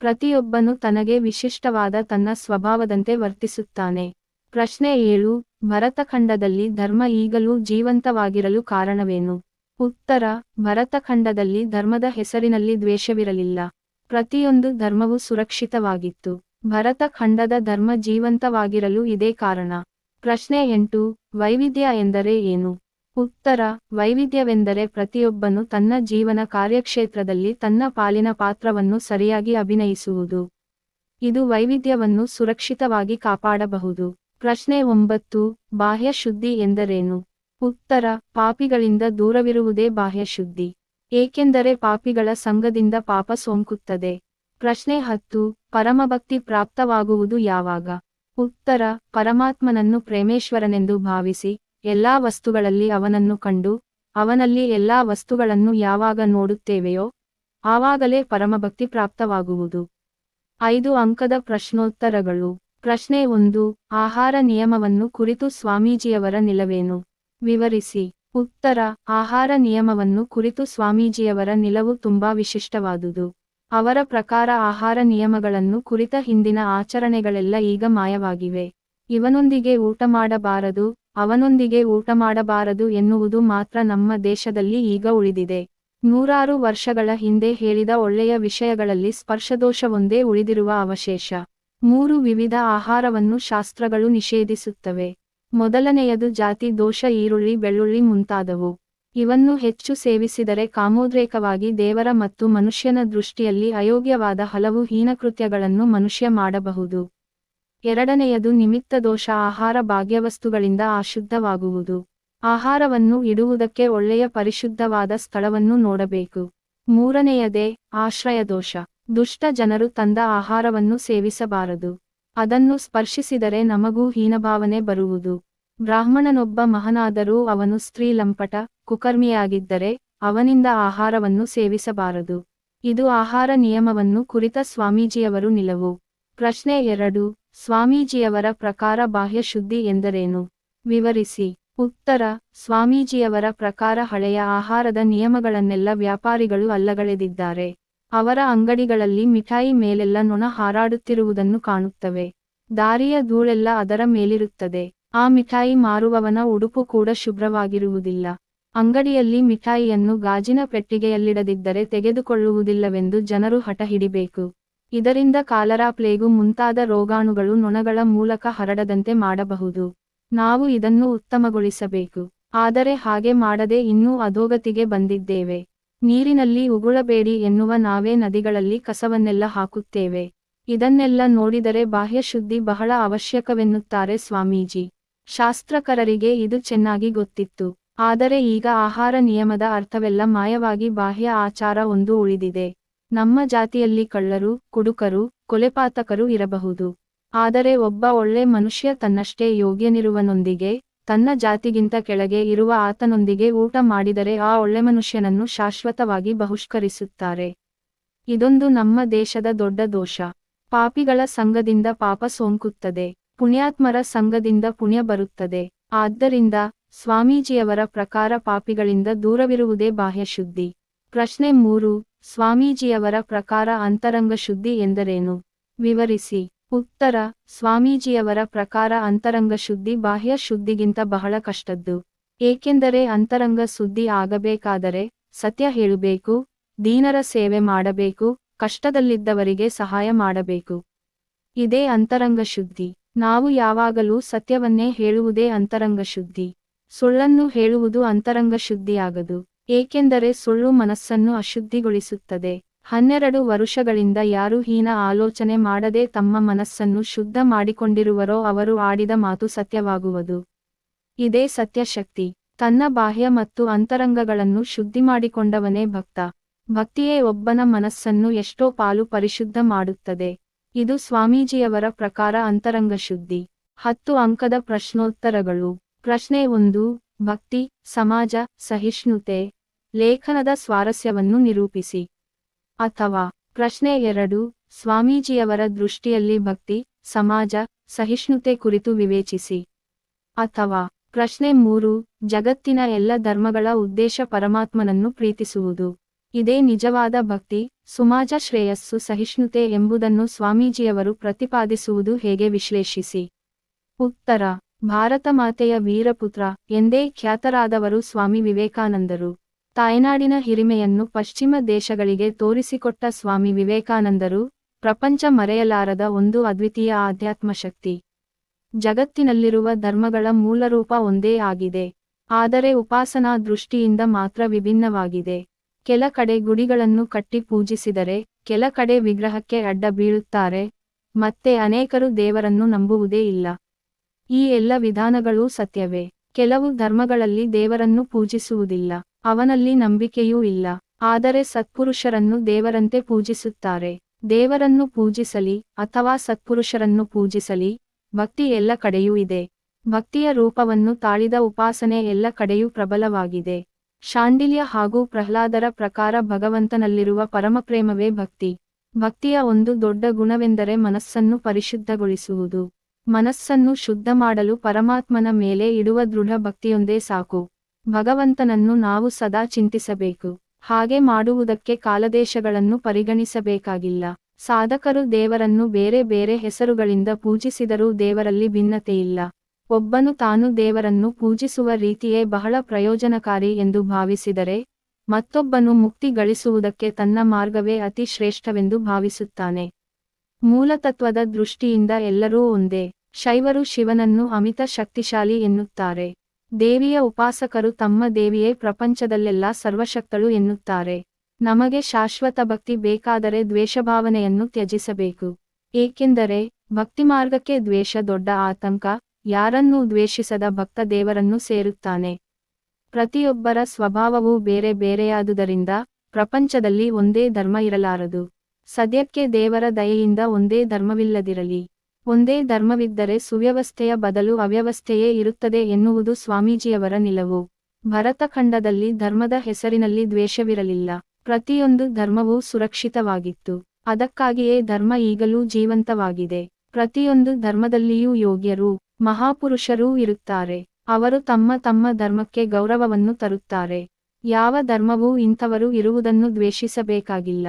ಪ್ರತಿಯೊಬ್ಬನು ತನಗೆ ವಿಶಿಷ್ಟವಾದ ತನ್ನ ಸ್ವಭಾವದಂತೆ ವರ್ತಿಸುತ್ತಾನೆ. ಪ್ರಶ್ನೆ 7. ಭರತಖಂಡದಲ್ಲಿ ಧರ್ಮ ಈಗಲೂ ಜೀವಂತವಾಗಿರಲು ಕಾರಣವೇನು? ಉತ್ತರ: ಭರತಖಂಡದಲ್ಲಿ ಧರ್ಮದ ಹೆಸರಿನಲ್ಲಿ ದ್ವೇಷವಿರಲಿಲ್ಲ. ಪ್ರತಿಯೊಂದು ಧರ್ಮವೂ ಸುರಕ್ಷಿತವಾಗಿತ್ತು. ಭರತಖಂಡದ ಧರ್ಮ ಜೀವಂತವಾಗಿರಲು ಇದೇ ಕಾರಣ. ಪ್ರಶ್ನೆ 8. ವೈವಿಧ್ಯ ಎಂದರೆ ಏನು? ಉತ್ತರ: ವೈವಿಧ್ಯವೆಂದರೆ ಪ್ರತಿಯೊಬ್ಬನು ತನ್ನ ಜೀವನ ಕಾರ್ಯಕ್ಷೇತ್ರದಲ್ಲಿ ತನ್ನ ಪಾಲಿನ ಪಾತ್ರವನ್ನು ಸರಿಯಾಗಿ ಅಭಿನಯಿಸುವುದು. ಇದು ವೈವಿಧ್ಯವನ್ನು ಸುರಕ್ಷಿತವಾಗಿ ಕಾಪಾಡಬಹುದು. ಪ್ರಶ್ನೆ 9. ಬಾಹ್ಯ ಶುದ್ಧಿ ಎಂದರೇನು? ಉತ್ತರ: ಪಾಪಿಗಳಿಂದ ದೂರವಿರುವುದೇ ಬಾಹ್ಯ ಶುದ್ಧಿ. ಏಕೆಂದರೆ ಪಾಪಿಗಳ ಸಂಗದಿಂದ ಪಾಪ ಸೋಂಕುತ್ತದೆ. ಪ್ರಶ್ನೆ 10. ಪರಮಭಕ್ತಿ ಪ್ರಾಪ್ತವಾಗುವುದು ಯಾವಾಗ? ಉತ್ತರ: ಪರಮಾತ್ಮನನ್ನು ಪ್ರೇಮೇಶ್ವರನೆಂದು ಭಾವಿಸಿ ಎಲ್ಲಾ ವಸ್ತುಗಳಲ್ಲಿ ಅವನನ್ನು ಕಂಡು ಅವನಲ್ಲಿ ಎಲ್ಲಾ ವಸ್ತುಗಳನ್ನು ಯಾವಾಗ ನೋಡುತ್ತೇವೆಯೋ ಆವಾಗಲೇ ಪರಮಭಕ್ತಿ ಪ್ರಾಪ್ತವಾಗುವುದು. 5 ಅಂಕದ ಪ್ರಶ್ನೋತ್ತರಗಳು. ಪ್ರಶ್ನೆ 1. ಆಹಾರ ನಿಯಮವನ್ನು ಕುರಿತು ಸ್ವಾಮೀಜಿಯವರ ನಿಲುವೇನು? ವಿವರಿಸಿ. ಉತ್ತರ: ಆಹಾರ ನಿಯಮವನ್ನು ಕುರಿತು ಸ್ವಾಮೀಜಿಯವರ ನಿಲುವು ತುಂಬಾ ವಿಶಿಷ್ಟವಾದುದು. ಅವರ ಪ್ರಕಾರ ಆಹಾರ ನಿಯಮಗಳನ್ನು ಕುರಿತ ಹಿಂದಿನ ಆಚರಣೆಗಳೆಲ್ಲ ಈಗ ಮಾಯವಾಗಿವೆ. ಇವನೊಂದಿಗೆ ಊಟ ಮಾಡಬಾರದು, ಅವನೊಂದಿಗೆ ಊಟ ಮಾಡಬಾರದು ಎನ್ನುವುದು ಮಾತ್ರ ನಮ್ಮ ದೇಶದಲ್ಲಿ ಈಗ ಉಳಿದಿದೆ. ನೂರಾರು ವರ್ಷಗಳ ಹಿಂದೆ ಹೇಳಿದ ಒಳ್ಳೆಯ ವಿಷಯಗಳಲ್ಲಿ ಸ್ಪರ್ಶದೋಷವೊಂದೇ ಉಳಿದಿರುವ ಅವಶೇಷ. 3 ವಿವಿಧ ಆಹಾರವನ್ನು ಶಾಸ್ತ್ರಗಳು ನಿಷೇಧಿಸುತ್ತವೆ. ಮೊದಲನೆಯದು ಜಾತಿ ದೋಷ, ಈರುಳ್ಳಿ, ಬೆಳ್ಳುಳ್ಳಿ ಮುಂತಾದವು. ಇವನ್ನು ಹೆಚ್ಚು ಸೇವಿಸಿದರೆ ಕಾಮೋದ್ರೇಕವಾಗಿ ದೇವರ ಮತ್ತು ಮನುಷ್ಯನ ದೃಷ್ಟಿಯಲ್ಲಿ ಅಯೋಗ್ಯವಾದ ಹಲವು ಹೀನಕೃತ್ಯಗಳನ್ನು ಮನುಷ್ಯ ಮಾಡಬಹುದು. ಎರಡನೆಯದು ನಿಮಿತ್ತ ದೋಷ, ಆಹಾರ ಭಾಗ್ಯವಸ್ತುಗಳಿಂದ ಅಶುದ್ಧವಾಗುವುದು. ಆಹಾರವನ್ನು ಇಡುವುದಕ್ಕೆ ಒಳ್ಳೆಯ ಪರಿಶುದ್ಧವಾದ ಸ್ಥಳವನ್ನು ನೋಡಬೇಕು. ಮೂರನೆಯದೇ ಆಶ್ರಯದೋಷ. ದುಷ್ಟ ಜನರು ತಂದ ಆಹಾರವನ್ನು ಸೇವಿಸಬಾರದು. ಅದನ್ನು ಸ್ಪರ್ಶಿಸಿದರೆ ನಮಗೂ ಹೀನಭಾವನೆ ಬರುವುದು. ಬ್ರಾಹ್ಮಣನೊಬ್ಬ ಮಹನಾದರೂ ಅವನು ಸ್ತ್ರೀ ಲಂಪಟ, ಕುಕರ್ಮಿಯಾಗಿದ್ದರೆ ಅವನಿಂದ ಆಹಾರವನ್ನು ಸೇವಿಸಬಾರದು. ಇದು ಆಹಾರ ನಿಯಮವನ್ನು ಕುರಿತ ಸ್ವಾಮೀಜಿಯವರ ನಿಲುವು. ಪ್ರಶ್ನೆ 2. ಸ್ವಾಮೀಜಿಯವರ ಪ್ರಕಾರ ಬಾಹ್ಯ ಶುದ್ಧಿ ಎಂದರೇನು? ವಿವರಿಸಿ. ಉತ್ತರ. ಸ್ವಾಮೀಜಿಯವರ ಪ್ರಕಾರ ಹಳೆಯ ಆಹಾರದ ನಿಯಮಗಳನ್ನೆಲ್ಲ ವ್ಯಾಪಾರಿಗಳು ಅಲ್ಲಗಳೆದಿದ್ದಾರೆ. ಅವರ ಅಂಗಡಿಗಳಲ್ಲಿ ಮಿಠಾಯಿ ಮೇಲೆಲ್ಲ ನೊಣ ಹಾರಾಡುತ್ತಿರುವುದನ್ನು ಕಾಣುತ್ತವೆ. ದಾರಿಯ ಧೂಳೆಲ್ಲ ಅದರ ಮೇಲಿರುತ್ತದೆ. ಆ ಮಿಠಾಯಿ ಮಾರುವವನ ಉಡುಪು ಕೂಡ ಶುಭ್ರವಾಗಿರುವುದಿಲ್ಲ. ಅಂಗಡಿಯಲ್ಲಿ ಮಿಠಾಯಿಯನ್ನು ಗಾಜಿನ ಪೆಟ್ಟಿಗೆಯಲ್ಲಿಡದಿದ್ದರೆ ತೆಗೆದುಕೊಳ್ಳುವುದಿಲ್ಲವೆಂದು ಜನರು ಹಠ ಹಿಡಿಬೇಕು. ಇದರಿಂದ ಕಾಲರಾ, ಪ್ಲೇಗು ಮುಂತಾದ ರೋಗಾಣುಗಳು ನೊಣಗಳ ಮೂಲಕ ಹರಡದಂತೆ ಮಾಡಬಹುದು. ನಾವು ಇದನ್ನು ಉತ್ತಮಗೊಳಿಸಬೇಕು. ಆದರೆ ಹಾಗೆ ಮಾಡದೆ ಇನ್ನೂ ಅಧೋಗತಿಗೆ ಬಂದಿದ್ದೇವೆ. ನೀರಿನಲ್ಲಿ ಉಗುಳಬೇಡಿ ಎನ್ನುವ ನಾವೇ ನದಿಗಳಲ್ಲಿ ಕಸವನ್ನೆಲ್ಲ ಹಾಕುತ್ತೇವೆ. ಇದನ್ನೆಲ್ಲ ನೋಡಿದರೆ ಬಾಹ್ಯ ಶುದ್ಧಿ ಬಹಳ ಅವಶ್ಯಕವೆನ್ನುತ್ತಾರೆ ಸ್ವಾಮೀಜಿ. ಶಾಸ್ತ್ರಕರರಿಗೆ ಇದು ಚೆನ್ನಾಗಿ ಗೊತ್ತಿತ್ತು. ಆದರೆ ಈಗ ಆಹಾರ ನಿಯಮದ ಅರ್ಥವೆಲ್ಲ ಮಾಯವಾಗಿ ಬಾಹ್ಯ ಆಚಾರ ಒಂದು ಉಳಿದಿದೆ. ನಮ್ಮ ಜಾತಿಯಲ್ಲಿ ಕಳ್ಳರು, ಕುಡುಕರು, ಕೊಲೆಪಾತಕರು ಇರಬಹುದು. ಆದರೆ ಒಬ್ಬ ಒಳ್ಳೆ ಮನುಷ್ಯ ತನ್ನಷ್ಟೇ ಯೋಗ್ಯನಿರುವನೊಂದಿಗೆ, ತನ್ನ ಜಾತಿಗಿಂತ ಕೆಳಗೆ ಇರುವ ಆತನೊಂದಿಗೆ ಊಟ ಮಾಡಿದರೆ ಆ ಒಳ್ಳೆ ಮನುಷ್ಯನನ್ನು ಶಾಶ್ವತವಾಗಿ ಬಹಿಷ್ಕರಿಸುತ್ತಾರೆ. ಇದೊಂದು ನಮ್ಮ ದೇಶದ ದೊಡ್ಡ ದೋಷ. ಪಾಪಿಗಳ ಸಂಘದಿಂದ ಪಾಪ ಸೋಂಕುತ್ತದೆ. ಪುಣ್ಯಾತ್ಮರ ಸಂಘದಿಂದ ಪುಣ್ಯ ಬರುತ್ತದೆ. ಆದ್ದರಿಂದ ಸ್ವಾಮೀಜಿಯವರ ಪ್ರಕಾರ ಪಾಪಿಗಳಿಂದ ದೂರವಿರುವುದೇ ಬಾಹ್ಯ ಶುದ್ಧಿ. ಪ್ರಶ್ನೆ 3. ಸ್ವಾಮೀಜಿಯವರ ಪ್ರಕಾರ ಅಂತರಂಗ ಶುದ್ಧಿ ಎಂದರೇನು? ವಿವರಿಸಿ. ಉತ್ತರ. ಸ್ವಾಮೀಜಿಯವರ ಪ್ರಕಾರ ಅಂತರಂಗ ಶುದ್ಧಿ ಬಾಹ್ಯ ಶುದ್ಧಿಗಿಂತ ಬಹಳ ಕಷ್ಟದ್ದು. ಏಕೆಂದರೆ ಅಂತರಂಗ ಶುದ್ಧಿ ಆಗಬೇಕಾದರೆ ಸತ್ಯ ಹೇಳಬೇಕು, ದೀನರ ಸೇವೆ ಮಾಡಬೇಕು, ಕಷ್ಟದಲ್ಲಿದ್ದವರಿಗೆ ಸಹಾಯ ಮಾಡಬೇಕು. ಇದೇ ಅಂತರಂಗ ಶುದ್ಧಿ. ನಾವು ಯಾವಾಗಲೂ ಸತ್ಯವನ್ನೇ ಹೇಳುವುದೇ ಅಂತರಂಗ ಶುದ್ಧಿ. ಸುಳ್ಳನ್ನು ಹೇಳುವುದು ಅಂತರಂಗ ಶುದ್ಧಿಯಾಗದು. ಏಕೆಂದರೆ ಸುಳ್ಳು ಮನಸ್ಸನ್ನು ಅಶುದ್ಧಿಗೊಳಿಸುತ್ತದೆ. 12 ವರುಷಗಳಿಂದ ಯಾರು ಹೀನ ಆಲೋಚನೆ ಮಾಡದೆ ತಮ್ಮ ಮನಸ್ಸನ್ನು ಶುದ್ಧ ಮಾಡಿಕೊಂಡಿರುವರೋ ಅವರು ಆಡಿದ ಮಾತು ಸತ್ಯವಾಗುವುದು. ಇದೇ ಸತ್ಯಶಕ್ತಿ. ತನ್ನ ಬಾಹ್ಯ ಮತ್ತು ಅಂತರಂಗಗಳನ್ನು ಶುದ್ಧಿ ಮಾಡಿಕೊಂಡವನೇ ಭಕ್ತ. ಭಕ್ತಿಯೇ ಒಬ್ಬನ ಮನಸ್ಸನ್ನು ಎಷ್ಟೋ ಪಾಲು ಪರಿಶುದ್ಧ ಮಾಡುತ್ತದೆ. ಇದು ಸ್ವಾಮೀಜಿಯವರ ಪ್ರಕಾರ ಅಂತರಂಗ ಶುದ್ಧಿ. 10 ಅಂಕದ ಪ್ರಶ್ನೋತ್ತರಗಳು. ಪ್ರಶ್ನೆ 1. ಭಕ್ತಿ, ಸಮಾಜ, ಸಹಿಷ್ಣುತೆ. ಲೇಖನದ ಸ್ವಾರಸ್ಯವನ್ನು ನಿರೂಪಿಸಿ. ಅಥವಾ ಪ್ರಶ್ನೆ 2. ಸ್ವಾಮೀಜಿಯವರ ದೃಷ್ಟಿಯಲ್ಲಿ ಭಕ್ತಿ, ಸಮಾಜ, ಸಹಿಷ್ಣುತೆ ಕುರಿತು ವಿವೇಚಿಸಿ. ಅಥವಾ ಪ್ರಶ್ನೆ 3. ಜಗತ್ತಿನ ಎಲ್ಲ ಧರ್ಮಗಳ ಉದ್ದೇಶ ಪರಮಾತ್ಮನನ್ನು ಪ್ರೀತಿಸುವುದು. ಇದೇ ನಿಜವಾದ ಭಕ್ತಿ, ಸಮಾಜ, ಶ್ರೇಯಸ್ಸು, ಸಹಿಷ್ಣುತೆ ಎಂಬುದನ್ನು ಸ್ವಾಮೀಜಿಯವರು ಪ್ರತಿಪಾದಿಸುವುದು ಹೇಗೆ? ವಿಶ್ಲೇಷಿಸಿ. ಉತ್ತರ. ಭಾರತ ಮಾತೆಯ ವೀರಪುತ್ರ ಎಂದೇ ಖ್ಯಾತರಾದವರು ಸ್ವಾಮಿ ವಿವೇಕಾನಂದರು. ತಾಯ್ನಾಡಿನ ಹಿರಿಮೆಯನ್ನು ಪಶ್ಚಿಮ ದೇಶಗಳಿಗೆ ತೋರಿಸಿಕೊಟ್ಟ ಸ್ವಾಮಿ ವಿವೇಕಾನಂದರು ಪ್ರಪಂಚ ಮರೆಯಲಾರದ ಒಂದು ಅದ್ವಿತೀಯ ಆಧ್ಯಾತ್ಮ ಶಕ್ತಿ. ಜಗತ್ತಿನಲ್ಲಿರುವ ಧರ್ಮಗಳ ಮೂಲರೂಪ ಒಂದೇ ಆಗಿದೆ. ಆದರೆ ಉಪಾಸನಾ ದೃಷ್ಟಿಯಿಂದ ಮಾತ್ರ ವಿಭಿನ್ನವಾಗಿದೆ. ಕೆಲ ಕಡೆ ಗುಡಿಗಳನ್ನು ಕಟ್ಟಿ ಪೂಜಿಸಿದರೆ ಕೆಲ ಕಡೆ ವಿಗ್ರಹಕ್ಕೆ ಅಡ್ಡ ಬೀಳುತ್ತಾರೆ. ಮತ್ತೆ ಅನೇಕರು ದೇವರನ್ನು ನಂಬುವುದೇ ಇಲ್ಲ. ಈ ಎಲ್ಲ ವಿಧಾನಗಳೂ ಸತ್ಯವೇ. ಕೆಲವು ಧರ್ಮಗಳಲ್ಲಿ ದೇವರನ್ನು ಪೂಜಿಸುವುದಿಲ್ಲ, ಅವನಲ್ಲಿ ನಂಬಿಕೆಯೂ ಇಲ್ಲ. ಆದರೆ ಸತ್ಪುರುಷರನ್ನು ದೇವರಂತೆ ಪೂಜಿಸುತ್ತಾರೆ. ದೇವರನ್ನು ಪೂಜಿಸಲಿ ಅಥವಾ ಸತ್ಪುರುಷರನ್ನು ಪೂಜಿಸಲಿ, ಭಕ್ತಿ ಎಲ್ಲ ಕಡೆಯೂ ಇದೆ. ಭಕ್ತಿಯ ರೂಪವನ್ನು ತಾಳಿದ ಉಪಾಸನೆ ಎಲ್ಲ ಕಡೆಯೂ ಪ್ರಬಲವಾಗಿದೆ. ಶಾಂಡಿಲ್ಯ ಹಾಗೂ ಪ್ರಹ್ಲಾದರ ಪ್ರಕಾರ ಭಗವಂತನಲ್ಲಿರುವ ಪರಮಪ್ರೇಮವೇ ಭಕ್ತಿ. ಭಕ್ತಿಯ ಒಂದು ದೊಡ್ಡ ಗುಣವೆಂದರೆ ಮನಸ್ಸನ್ನು ಪರಿಶುದ್ಧಗೊಳಿಸುವುದು. ಮನಸ್ಸನ್ನು ಶುದ್ಧ ಮಾಡಲು ಪರಮಾತ್ಮನ ಮೇಲೆ ಇಡುವ ದೃಢ ಭಕ್ತಿಯೊಂದೇ ಸಾಕು. ಭಗವಂತನನ್ನು ನಾವು ಸದಾ ಚಿಂತಿಸಬೇಕು. ಹಾಗೆ ಮಾಡುವುದಕ್ಕೆ ಕಾಲದೇಶಗಳನ್ನು ಪರಿಗಣಿಸಬೇಕಾಗಿಲ್ಲ. ಸಾಧಕರು ದೇವರನ್ನು ಬೇರೆ ಬೇರೆ ಹೆಸರುಗಳಿಂದ ಪೂಜಿಸಿದರೂ ದೇವರಲ್ಲಿ ಭಿನ್ನತೆಯಿಲ್ಲ. ಒಬ್ಬನು ತಾನು ದೇವರನ್ನು ಪೂಜಿಸುವ ರೀತಿಯೇ ಬಹಳ ಪ್ರಯೋಜನಕಾರಿ ಎಂದು ಭಾವಿಸಿದರೆ ಮತ್ತೊಬ್ಬನು ಮುಕ್ತಿ ಗಳಿಸುವುದಕ್ಕೆ ತನ್ನ ಮಾರ್ಗವೇ ಅತಿ ಶ್ರೇಷ್ಠವೆಂದು ಭಾವಿಸುತ್ತಾನೆ. ಮೂಲತತ್ವದ ದೃಷ್ಟಿಯಿಂದ ಎಲ್ಲರೂ ಒಂದೇ. ಶೈವರು ಶಿವನನ್ನು ಅಮಿತ ಶಕ್ತಿಶಾಲಿ ಎನ್ನುತ್ತಾರೆ. ದೇವಿಯ ಉಪಾಸಕರು ತಮ್ಮ ದೇವಿಯೇ ಪ್ರಪಂಚದಲ್ಲೆಲ್ಲ ಸರ್ವಶಕ್ತಳು ಎನ್ನುತ್ತಾರೆ. ನಮಗೆ ಶಾಶ್ವತ ಭಕ್ತಿ ಬೇಕಾದರೆ ದ್ವೇಷಭಾವನೆಯನ್ನು ತ್ಯಜಿಸಬೇಕು. ಏಕೆಂದರೆ ಭಕ್ತಿಮಾರ್ಗಕ್ಕೆ ದ್ವೇಷ ದೊಡ್ಡ ಆತಂಕ. ಯಾರನ್ನೂ ದ್ವೇಷಿಸದ ಭಕ್ತ ದೇವರನ್ನು ಸೇರುತ್ತಾನೆ. ಪ್ರತಿಯೊಬ್ಬರ ಸ್ವಭಾವವೂ ಬೇರೆ ಬೇರೆಯಾದುದರಿಂದ ಪ್ರಪಂಚದಲ್ಲಿ ಒಂದೇ ಧರ್ಮ ಇರಲಾರದು. ಸದ್ಯಕ್ಕೆ ದೇವರ ದಯೆಯಿಂದ ಒಂದೇ ಧರ್ಮವಿಲ್ಲದಿರಲಿ. ಒಂದೇ ಧರ್ಮವಿದ್ದರೆ ಸುವ್ಯವಸ್ಥೆಯ ಬದಲು ಅವ್ಯವಸ್ಥೆಯೇ ಇರುತ್ತದೆ ಎನ್ನುವುದು ಸ್ವಾಮೀಜಿಯವರ ನಿಲುವು. ಭರತಖಂಡದಲ್ಲಿ ಧರ್ಮದ ಹೆಸರಿನಲ್ಲಿ ದ್ವೇಷವಿರಲಿಲ್ಲ. ಪ್ರತಿಯೊಂದು ಧರ್ಮವೂ ಸುರಕ್ಷಿತವಾಗಿತ್ತು. ಅದಕ್ಕಾಗಿಯೇ ಧರ್ಮ ಈಗಲೂ ಜೀವಂತವಾಗಿದೆ. ಪ್ರತಿಯೊಂದು ಧರ್ಮದಲ್ಲಿಯೂ ಯೋಗ್ಯರೂ ಮಹಾಪುರುಷರೂ ಇರುತ್ತಾರೆ. ಅವರು ತಮ್ಮ ತಮ್ಮ ಧರ್ಮಕ್ಕೆ ಗೌರವವನ್ನು ತರುತ್ತಾರೆ. ಯಾವ ಧರ್ಮವೂ ಇಂಥವರು ಇರುವುದನ್ನು ದ್ವೇಷಿಸಬೇಕಾಗಿಲ್ಲ.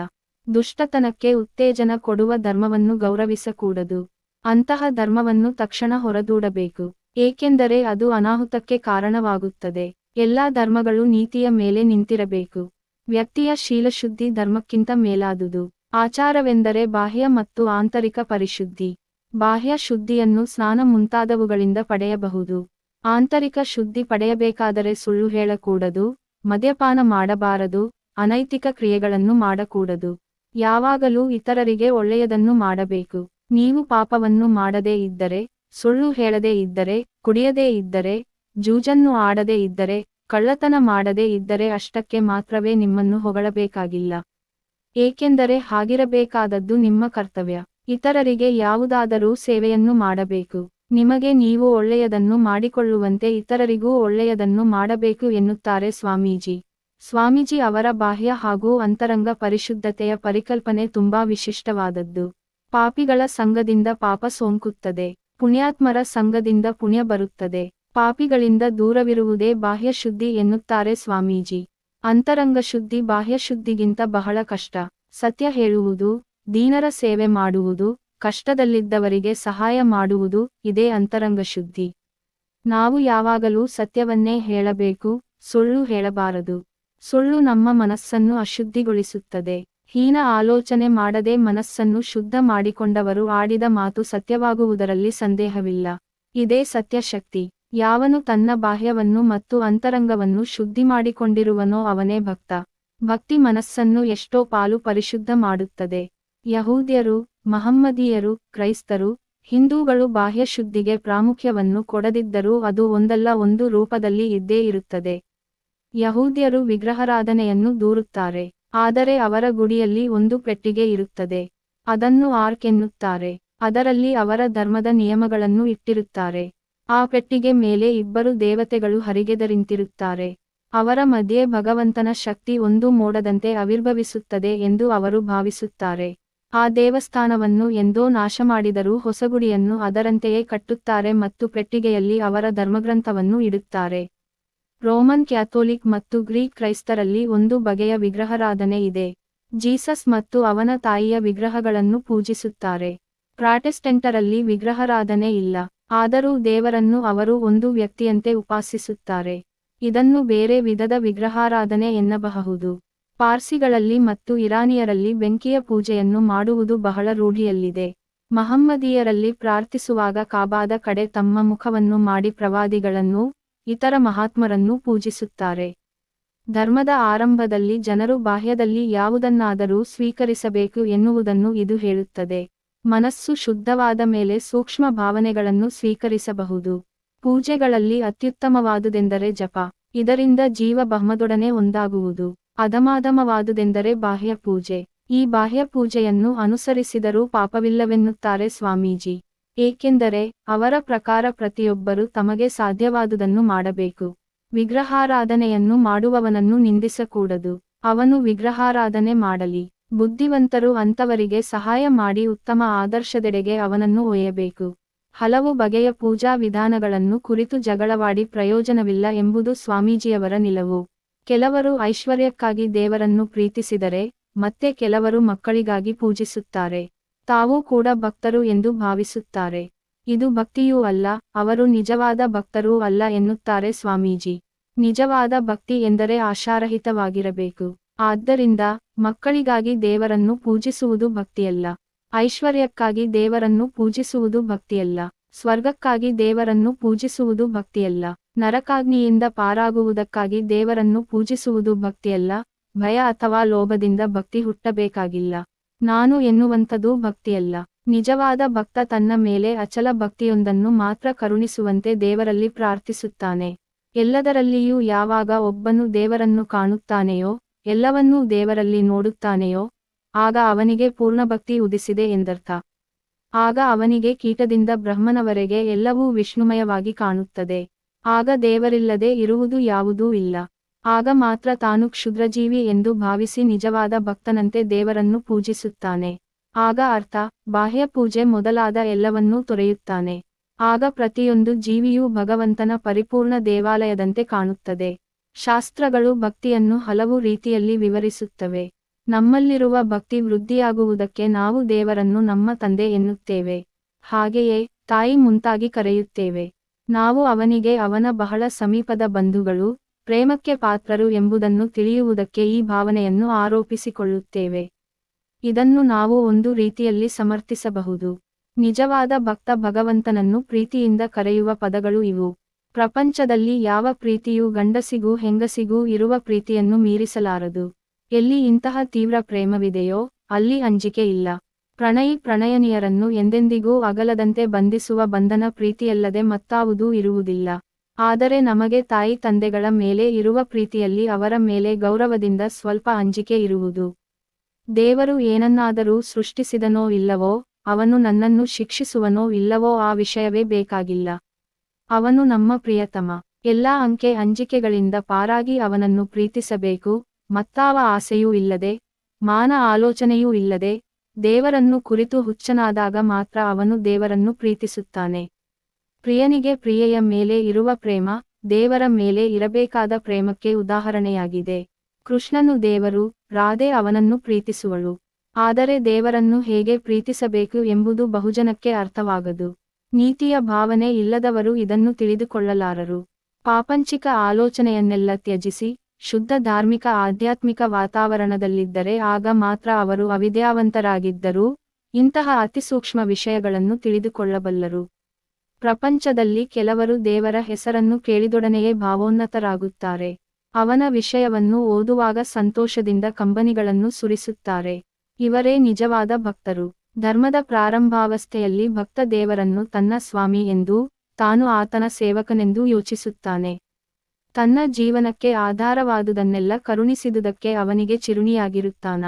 ದುಷ್ಟತನಕ್ಕೆ ಉತ್ತೇಜನ ಕೊಡುವ ಧರ್ಮವನ್ನು ಗೌರವಿಸಕೂಡದು. ಅಂತಹ ಧರ್ಮವನ್ನು ತಕ್ಷಣ ಹೊರದೂಡಬೇಕು. ಏಕೆಂದರೆ ಅದು ಅನಾಹುತಕ್ಕೆ ಕಾರಣವಾಗುತ್ತದೆ. ಎಲ್ಲಾ ಧರ್ಮಗಳು ನೀತಿಯ ಮೇಲೆ ನಿಂತಿರಬೇಕು. ವ್ಯಕ್ತಿಯ ಶೀಲಶುದ್ಧಿ ಧರ್ಮಕ್ಕಿಂತ ಮೇಲಾದುದು. ಆಚಾರವೆಂದರೆ ಬಾಹ್ಯ ಮತ್ತು ಆಂತರಿಕ ಪರಿಶುದ್ಧಿ. ಬಾಹ್ಯ ಶುದ್ಧಿಯನ್ನು ಸ್ನಾನ ಮುಂತಾದವುಗಳಿಂದ ಪಡೆಯಬಹುದು. ಆಂತರಿಕ ಶುದ್ಧಿ ಪಡೆಯಬೇಕಾದರೆ ಸುಳ್ಳು ಹೇಳಕೂಡದು, ಮದ್ಯಪಾನ ಮಾಡಬಾರದು, ಅನೈತಿಕ ಕ್ರಿಯೆಗಳನ್ನು ಮಾಡಕೂಡದು. ಯಾವಾಗಲೂ ಇತರರಿಗೆ ಒಳ್ಳೆಯದನ್ನು ಮಾಡಬೇಕು. ನೀವು ಪಾಪವನ್ನು ಮಾಡದೇ ಇದ್ದರೆ, ಸುಳ್ಳು ಹೇಳದೇ ಇದ್ದರೆ, ಕುಡಿಯದೇ ಇದ್ದರೆ, ಜೂಜನ್ನು ಆಡದೇ ಇದ್ದರೆ, ಕಳ್ಳತನ ಮಾಡದೇ ಇದ್ದರೆ ಅಷ್ಟಕ್ಕೆ ಮಾತ್ರವೇ ನಿಮ್ಮನ್ನು ಹೊಗಳಬೇಕಾಗಿಲ್ಲ. ಏಕೆಂದರೆ ಹಾಗಿರಬೇಕಾದದ್ದು ನಿಮ್ಮ ಕರ್ತವ್ಯ. ಇತರರಿಗೆ ಯಾವುದಾದರೂ ಸೇವೆಯನ್ನು ಮಾಡಬೇಕು. ನಿಮಗೆ ನೀವು ಒಳ್ಳೆಯದನ್ನು ಮಾಡಿಕೊಳ್ಳುವಂತೆ ಇತರರಿಗೂ ಒಳ್ಳೆಯದನ್ನು ಮಾಡಬೇಕು ಎನ್ನುತ್ತಾರೆ ಸ್ವಾಮೀಜಿ. ಸ್ವಾಮೀಜಿ ಅವರ ಬಾಹ್ಯ ಹಾಗೂ ಅಂತರಂಗ ಪರಿಶುದ್ಧತೆಯ ಪರಿಕಲ್ಪನೆ ತುಂಬಾ ವಿಶಿಷ್ಟವಾದದ್ದು. ಪಾಪಿಗಳ ಸಂಗದಿಂದ ಪಾಪ ಸೋಂಕುತ್ತದೆ. ಪುಣ್ಯಾತ್ಮರ ಸಂಗದಿಂದ ಪುಣ್ಯ ಬರುತ್ತದೆ. ಪಾಪಿಗಳಿಂದ ದೂರವಿರುವುದೇ ಬಾಹ್ಯ ಶುದ್ಧಿ ಎನ್ನುತ್ತಾರೆ ಸ್ವಾಮೀಜಿ. ಅಂತರಂಗ ಶುದ್ಧಿ ಬಾಹ್ಯ ಶುದ್ಧಿಗಿಂತ ಬಹಳ ಕಷ್ಟ. ಸತ್ಯ ಹೇಳುವುದು, ದೀನರ ಸೇವೆ ಮಾಡುವುದು, ಕಷ್ಟದಲ್ಲಿದ್ದವರಿಗೆ ಸಹಾಯ ಮಾಡುವುದು ಇದೇ ಅಂತರಂಗ ಶುದ್ಧಿ. ನಾವು ಯಾವಾಗಲೂ ಸತ್ಯವನ್ನೇ ಹೇಳಬೇಕು, ಸುಳ್ಳು ಹೇಳಬಾರದು. ಸುಳ್ಳು ನಮ್ಮ ಮನಸ್ಸನ್ನು ಅಶುದ್ಧಿಗೊಳಿಸುತ್ತದೆ. ಹೀನ ಆಲೋಚನೆ ಮಾಡದೆ ಮನಸ್ಸನ್ನು ಶುದ್ಧ ಮಾಡಿಕೊಂಡವರು ಆಡಿದ ಮಾತು ಸತ್ಯವಾಗುವುದರಲ್ಲಿ ಸಂದೇಹವಿಲ್ಲ. ಇದೇ ಸತ್ಯಶಕ್ತಿ. ಯಾವನು ತನ್ನ ಬಾಹ್ಯವನ್ನು ಮತ್ತು ಅಂತರಂಗವನ್ನು ಶುದ್ಧಿ ಮಾಡಿಕೊಂಡಿರುವನೋ ಅವನೇ ಭಕ್ತ. ಭಕ್ತಿ ಮನಸ್ಸನ್ನು ಎಷ್ಟೋ ಪಾಲು ಪರಿಶುದ್ಧ ಮಾಡುತ್ತದೆ. ಯಹೂದ್ಯರು, ಮಹಮ್ಮದೀಯರು, ಕ್ರೈಸ್ತರು, ಹಿಂದೂಗಳು ಬಾಹ್ಯ ಶುದ್ಧಿಗೆ ಪ್ರಾಮುಖ್ಯವನ್ನು ಕೊಡದಿದ್ದರೂ ಅದು ಒಂದಲ್ಲ ಒಂದು ರೂಪದಲ್ಲಿ ಇದ್ದೇ ಇರುತ್ತದೆ. ಯಹೂದ್ಯರು ವಿಗ್ರಹಾರಾಧನೆಯನ್ನು ದೂರುತ್ತಾರೆ. ಆದರೆ ಅವರ ಗುಡಿಯಲ್ಲಿ ಒಂದು ಪೆಟ್ಟಿಗೆ ಇರುತ್ತದೆ. ಅದನ್ನು ಆರ್ಕ್ ಎನ್ನುತ್ತಾರೆ. ಅದರಲ್ಲಿ ಅವರ ಧರ್ಮದ ನಿಯಮಗಳನ್ನು ಇಟ್ಟಿರುತ್ತಾರೆ. ಆ ಪೆಟ್ಟಿಗೆ ಮೇಲೆ ಇಬ್ಬರು ದೇವತೆಗಳು ಹರಿಗೆದರಿಂತಿರುತ್ತಾರೆ. ಅವರ ಮಧ್ಯೆ ಭಗವಂತನ ಶಕ್ತಿ ಒಂದು ಮೋಡದಂತೆ ಆವಿರ್ಭವಿಸುತ್ತದೆ ಎಂದು ಅವರು ಭಾವಿಸುತ್ತಾರೆ. ಆ ದೇವಸ್ಥಾನವನ್ನು ಎಂದೋ ನಾಶ ಮಾಡಿದರೂ ಹೊಸಗುಡಿಯನ್ನು ಅದರಂತೆಯೇ ಕಟ್ಟುತ್ತಾರೆ ಮತ್ತು ಪೆಟ್ಟಿಗೆಯಲ್ಲಿ ಅವರ ಧರ್ಮಗ್ರಂಥವನ್ನು ಇಡುತ್ತಾರೆ. ರೋಮನ್ ಕ್ಯಾಥೋಲಿಕ್ ಮತ್ತು ಗ್ರೀಕ್ ಕ್ರೈಸ್ತರಲ್ಲಿ ಒಂದು ಬಗೆಯ ವಿಗ್ರಹಾರಾಧನೆ ಇದೆ. ಜೀಸಸ್ ಮತ್ತು ಅವನ ತಾಯಿಯ ವಿಗ್ರಹಗಳನ್ನು ಪೂಜಿಸುತ್ತಾರೆ. ಪ್ರಾಟೆಸ್ಟೆಂಟರಲ್ಲಿ ವಿಗ್ರಹಾರಾಧನೆ ಇಲ್ಲ. ಆದರೂ ದೇವರನ್ನು ಅವರು ಒಂದು ವ್ಯಕ್ತಿಯಂತೆ ಉಪಾಸಿಸುತ್ತಾರೆ. ಇದನ್ನು ಬೇರೆ ವಿಧದ ವಿಗ್ರಹಾರಾಧನೆ ಎನ್ನಬಹುದು. ಪಾರ್ಸಿಗಳಲ್ಲಿ ಮತ್ತು ಇರಾನಿಯರಲ್ಲಿ ಬೆಂಕಿಯ ಪೂಜೆಯನ್ನು ಮಾಡುವುದು ಬಹಳ ರೂಢಿಯಲ್ಲಿದೆ. ಮಹಮ್ಮದೀಯರಲ್ಲಿ ಪ್ರಾರ್ಥಿಸುವಾಗ ಕಾಬಾದ ಕಡೆ ತಮ್ಮ ಮುಖವನ್ನು ಮಾಡಿ ಪ್ರವಾದಿಗಳನ್ನು, ಇತರ ಮಹಾತ್ಮರನ್ನು ಪೂಜಿಸುತ್ತಾರೆ. ಧರ್ಮದ ಆರಂಭದಲ್ಲಿ ಜನರು ಬಾಹ್ಯದಲ್ಲಿ ಯಾವುದನ್ನಾದರೂ ಸ್ವೀಕರಿಸಬೇಕು ಎನ್ನುವುದನ್ನು ಇದು ಹೇಳುತ್ತದೆ. ಮನಸ್ಸು ಶುದ್ಧವಾದ ಮೇಲೆ ಸೂಕ್ಷ್ಮ ಭಾವನೆಗಳನ್ನು ಸ್ವೀಕರಿಸಬಹುದು. ಪೂಜೆಗಳಲ್ಲಿ ಅತ್ಯುತ್ತಮವಾದುದೆಂದರೆ ಜಪ. ಇದರಿಂದ ಜೀವ ಬ್ರಹ್ಮದೊಡನೆ ಒಂದಾಗುವುದು. ಅಧಮಾಧಮವಾದುದೆಂದರೆ ಬಾಹ್ಯ ಪೂಜೆ. ಈ ಬಾಹ್ಯ ಪೂಜೆಯನ್ನು ಅನುಸರಿಸಿದರೂ ಪಾಪವಿಲ್ಲವೆನ್ನುತ್ತಾರೆ ಸ್ವಾಮೀಜಿ. ಏಕೆಂದರೆ ಅವರ ಪ್ರಕಾರ ಪ್ರತಿಯೊಬ್ಬರು ತಮಗೆ ಸಾಧ್ಯವಾದುದನ್ನು ಮಾಡಬೇಕು. ವಿಗ್ರಹಾರಾಧನೆಯನ್ನು ಮಾಡುವವನನ್ನು ನಿಂದಿಸಕೂಡದು. ಅವನು ವಿಗ್ರಹಾರಾಧನೆ ಮಾಡಲಿ. ಬುದ್ಧಿವಂತರು ಅಂತವರಿಗೆ ಸಹಾಯ ಮಾಡಿ ಉತ್ತಮ ಆದರ್ಶದೆಡೆಗೆ ಅವನನ್ನು ಒಯ್ಯಬೇಕು. ಹಲವು ಬಗೆಯ ಪೂಜಾ ವಿಧಾನಗಳನ್ನು ಕುರಿತು ಜಗಳವಾಡಿ ಪ್ರಯೋಜನವಿಲ್ಲ ಎಂಬುದು ಸ್ವಾಮೀಜಿಯವರ ನಿಲುವು. ಕೆಲವರು ಐಶ್ವರ್ಯಕ್ಕಾಗಿ ದೇವರನ್ನು ಪ್ರೀತಿಸಿದರೆ, ಮತ್ತೆ ಕೆಲವರು ಮಕ್ಕಳಿಗಾಗಿ ಪೂಜಿಸುತ್ತಾರೆ. ತಾವೂ ಕೂಡ ಭಕ್ತರು ಎಂದು ಭಾವಿಸುತ್ತಾರೆ. ಇದು ಭಕ್ತಿಯೂ ಅಲ್ಲ, ಅವರು ನಿಜವಾದ ಭಕ್ತರೂ ಅಲ್ಲ ಎನ್ನುತ್ತಾರೆ ಸ್ವಾಮೀಜಿ. ನಿಜವಾದ ಭಕ್ತಿ ಎಂದರೆ ಆಶಾರಹಿತವಾಗಿರಬೇಕು. ಆದ್ದರಿಂದ ಮಕ್ಕಳಿಗಾಗಿ ದೇವರನ್ನು ಪೂಜಿಸುವುದು ಭಕ್ತಿಯಲ್ಲ. ಐಶ್ವರ್ಯಕ್ಕಾಗಿ ದೇವರನ್ನು ಪೂಜಿಸುವುದು ಭಕ್ತಿಯಲ್ಲ. ಸ್ವರ್ಗಕ್ಕಾಗಿ ದೇವರನ್ನು ಪೂಜಿಸುವುದು ಭಕ್ತಿಯಲ್ಲ. ನರಕಾಗ್ನಿಯಿಂದ ಪಾರಾಗುವುದಕ್ಕಾಗಿ ದೇವರನ್ನು ಪೂಜಿಸುವುದು ಭಕ್ತಿಯಲ್ಲ. ಭಯ ಅಥವಾ ಲೋಭದಿಂದ ಭಕ್ತಿ ಹುಟ್ಟಬೇಕಾಗಿಲ್ಲ. ನಾನು ಎನ್ನುವಂಥದ್ದು ಭಕ್ತಿಯಲ್ಲ. ನಿಜವಾದ ಭಕ್ತ ತನ್ನ ಮೇಲೆ ಅಚಲ ಭಕ್ತಿಯೊಂದನ್ನು ಮಾತ್ರ ಕರುಣಿಸುವಂತೆ ದೇವರಲ್ಲಿ ಪ್ರಾರ್ಥಿಸುತ್ತಾನೆ. ಎಲ್ಲದರಲ್ಲಿಯೂ ಯಾವಾಗ ಒಬ್ಬನು ದೇವರನ್ನು ಕಾಣುತ್ತಾನೆಯೋ, ಎಲ್ಲವನ್ನೂ ದೇವರಲ್ಲಿ ನೋಡುತ್ತಾನೆಯೋ, ಆಗ ಅವನಿಗೆ ಪೂರ್ಣಭಕ್ತಿ ಉದಿಸಿದೆ ಎಂದರ್ಥ. ಆಗ ಅವನಿಗೆ ಕೀಟದಿಂದ ಬ್ರಹ್ಮನವರೆಗೆ ಎಲ್ಲವೂ ವಿಷ್ಣುಮಯವಾಗಿ ಕಾಣುತ್ತದೆ. ಆಗ ದೇವರಿಲ್ಲದೆ ಇರುವುದು ಯಾವುದೂ ಇಲ್ಲ. ಆಗ ಮಾತ್ರ ತಾನು ಕ್ಷುದ್ರಜೀವಿ ಎಂದು ಭಾವಿಸಿ ನಿಜವಾದ ಭಕ್ತನಂತೆ ದೇವರನ್ನು ಪೂಜಿಸುತ್ತಾನೆ. ಆಗ ಅರ್ಥ, ಬಾಹ್ಯ ಪೂಜೆ ಮೊದಲಾದ ಎಲ್ಲವನ್ನೂ ತೊರೆಯುತ್ತಾನೆ. ಆಗ ಪ್ರತಿಯೊಂದು ಜೀವಿಯೂ ಭಗವಂತನ ಪರಿಪೂರ್ಣ ದೇವಾಲಯದಂತೆ ಕಾಣುತ್ತದೆ. ಶಾಸ್ತ್ರಗಳು ಭಕ್ತಿಯನ್ನು ಹಲವು ರೀತಿಯಲ್ಲಿ ವಿವರಿಸುತ್ತವೆ. ನಮ್ಮಲ್ಲಿರುವ ಭಕ್ತಿ ವೃದ್ಧಿಯಾಗುವುದಕ್ಕೆ ನಾವು ದೇವರನ್ನು ನಮ್ಮ ತಂದೆ ಎನ್ನುತ್ತೇವೆ. ಹಾಗೆಯೇ ತಾಯಿ ಮುಂತಾಗಿ ಕರೆಯುತ್ತೇವೆ. ನಾವು ಅವನಿಗೆ ಅವನ ಬಹಳ ಸಮೀಪದ ಬಂಧುಗಳು, ಪ್ರೇಮಕ್ಕೆ ಪಾತ್ರರು ಎಂಬುದನ್ನು ತಿಳಿಯುವುದಕ್ಕೆ ಈ ಭಾವನೆಯನ್ನು ಆರೋಪಿಸಿಕೊಳ್ಳುತ್ತೇವೆ. ಇದನ್ನು ನಾವು ಒಂದು ರೀತಿಯಲ್ಲಿ ಸಮರ್ಥಿಸಬಹುದು. ನಿಜವಾದ ಭಕ್ತ ಭಗವಂತನನ್ನು ಪ್ರೀತಿಯಿಂದ ಕರೆಯುವ ಪದಗಳು ಇವು. ಪ್ರಪಂಚದಲ್ಲಿ ಯಾವ ಪ್ರೀತಿಯೂ ಗಂಡಸಿಗೂ ಹೆಂಗಸಿಗೂ ಇರುವ ಪ್ರೀತಿಯನ್ನು ಮೀರಿಸಲಾರದು. ಎಲ್ಲಿ ಇಂತಹ ತೀವ್ರ ಪ್ರೇಮವಿದೆಯೋ ಅಲ್ಲಿ ಅಂಜಿಕೆ ಇಲ್ಲ. ಪ್ರಣಯಿ ಪ್ರಣಯನಿಯರನ್ನು ಎಂದೆಂದಿಗೂ ಅಗಲದಂತೆ ಬಂಧಿಸುವ ಬಂಧನ ಪ್ರೀತಿಯಲ್ಲದೆ ಮತ್ತಾವುದೂ ಇರುವುದಿಲ್ಲ. ಆದರೆ ನಮಗೆ ತಾಯಿ ತಂದೆಗಳ ಮೇಲೆ ಇರುವ ಪ್ರೀತಿಯಲ್ಲಿ ಅವರ ಮೇಲೆ ಗೌರವದಿಂದ ಸ್ವಲ್ಪ ಅಂಜಿಕೆ ಇರುವುದು. ದೇವರು ಏನನ್ನಾದರೂ ಸೃಷ್ಟಿಸಿದನೋ ಇಲ್ಲವೋ, ಅವನು ನನ್ನನ್ನು ಶಿಕ್ಷಿಸುವನೋ ಇಲ್ಲವೋ ಆ ವಿಷಯವೇ ಬೇಕಾಗಿಲ್ಲ. ಅವನು ನಮ್ಮ ಪ್ರಿಯತಮ. ಎಲ್ಲಾ ಅಂಕೆ ಅಂಜಿಕೆಗಳಿಂದ ಪಾರಾಗಿ ಅವನನ್ನು ಪ್ರೀತಿಸಬೇಕು. ಮತ್ತಾವ ಆಸೆಯೂ ಇಲ್ಲದೆ, ಮಾನ ಆಲೋಚನೆಯೂ ಇಲ್ಲದೆ, ದೇವರನ್ನು ಕುರಿತು ಹುಚ್ಚನಾದಾಗ ಮಾತ್ರ ಅವನು ದೇವರನ್ನು ಪ್ರೀತಿಸುತ್ತಾನೆ. ಪ್ರಿಯನಿಗೆ ಪ್ರಿಯೆಯ ಮೇಲೆ ಇರುವ ಪ್ರೇಮ, ದೇವರ ಮೇಲೆ ಇರಬೇಕಾದ ಪ್ರೇಮಕ್ಕೆ ಉದಾಹರಣೆಯಾಗಿದೆ. ಕೃಷ್ಣನು ದೇವರು, ರಾಧೆ ಅವನನ್ನು ಪ್ರೀತಿಸುವಳು. ಆದರೆ ದೇವರನ್ನು ಹೇಗೆ ಪ್ರೀತಿಸಬೇಕು ಎಂಬುದು ಬಹುಜನಕ್ಕೆ ಅರ್ಥವಾಗದು. ನೀತಿಯ ಭಾವನೆ ಇಲ್ಲದವರು ಇದನ್ನು ತಿಳಿದುಕೊಳ್ಳಲಾರರು. ಪಾಪಂಚಿಕ ಆಲೋಚನೆಯನ್ನೆಲ್ಲ ತ್ಯಜಿಸಿ, ಶುದ್ಧ ಧಾರ್ಮಿಕ ಆಧ್ಯಾತ್ಮಿಕ ವಾತಾವರಣದಲ್ಲಿದ್ದರೆ ಆಗ ಮಾತ್ರ ಅವರು ಅವಿದ್ಯಾವಂತರಾಗಿದ್ದರೂ ಇಂತಹ ಅತಿಸೂಕ್ಷ್ಮ ವಿಷಯಗಳನ್ನು ತಿಳಿದುಕೊಳ್ಳಬಲ್ಲರು. ಪ್ರಪಂಚದಲ್ಲಿ ಕೆಲವರು ದೇವರ ಹೆಸರನ್ನು ಕೇಳಿದೊಡನೆಯೇ ಭಾವೋನ್ನತರಾಗುತ್ತಾರೆ. ಅವನ ವಿಷಯವನ್ನು ಓದುವಾಗ ಸಂತೋಷದಿಂದ ಕಂಬನಿಗಳನ್ನು ಸುರಿಸುತ್ತಾರೆ. ಇವರೇ ನಿಜವಾದ ಭಕ್ತರು. ಧರ್ಮದ ಪ್ರಾರಂಭಾವಸ್ಥೆಯಲ್ಲಿ ಭಕ್ತ ದೇವರನ್ನು ತನ್ನ ಸ್ವಾಮಿ ಎಂದೂ, ತಾನು ಆತನ ಸೇವಕನೆಂದೂ ಯೋಚಿಸುತ್ತಾನೆ. ತನ್ನ ಜೀವನಕ್ಕೆ ಆಧಾರವಾದುದನ್ನೆಲ್ಲ ಕರುಣಿಸಿದುದಕ್ಕೆ ಅವನಿಗೆ ಚಿರುಣಿಯಾಗಿರುತ್ತಾನ.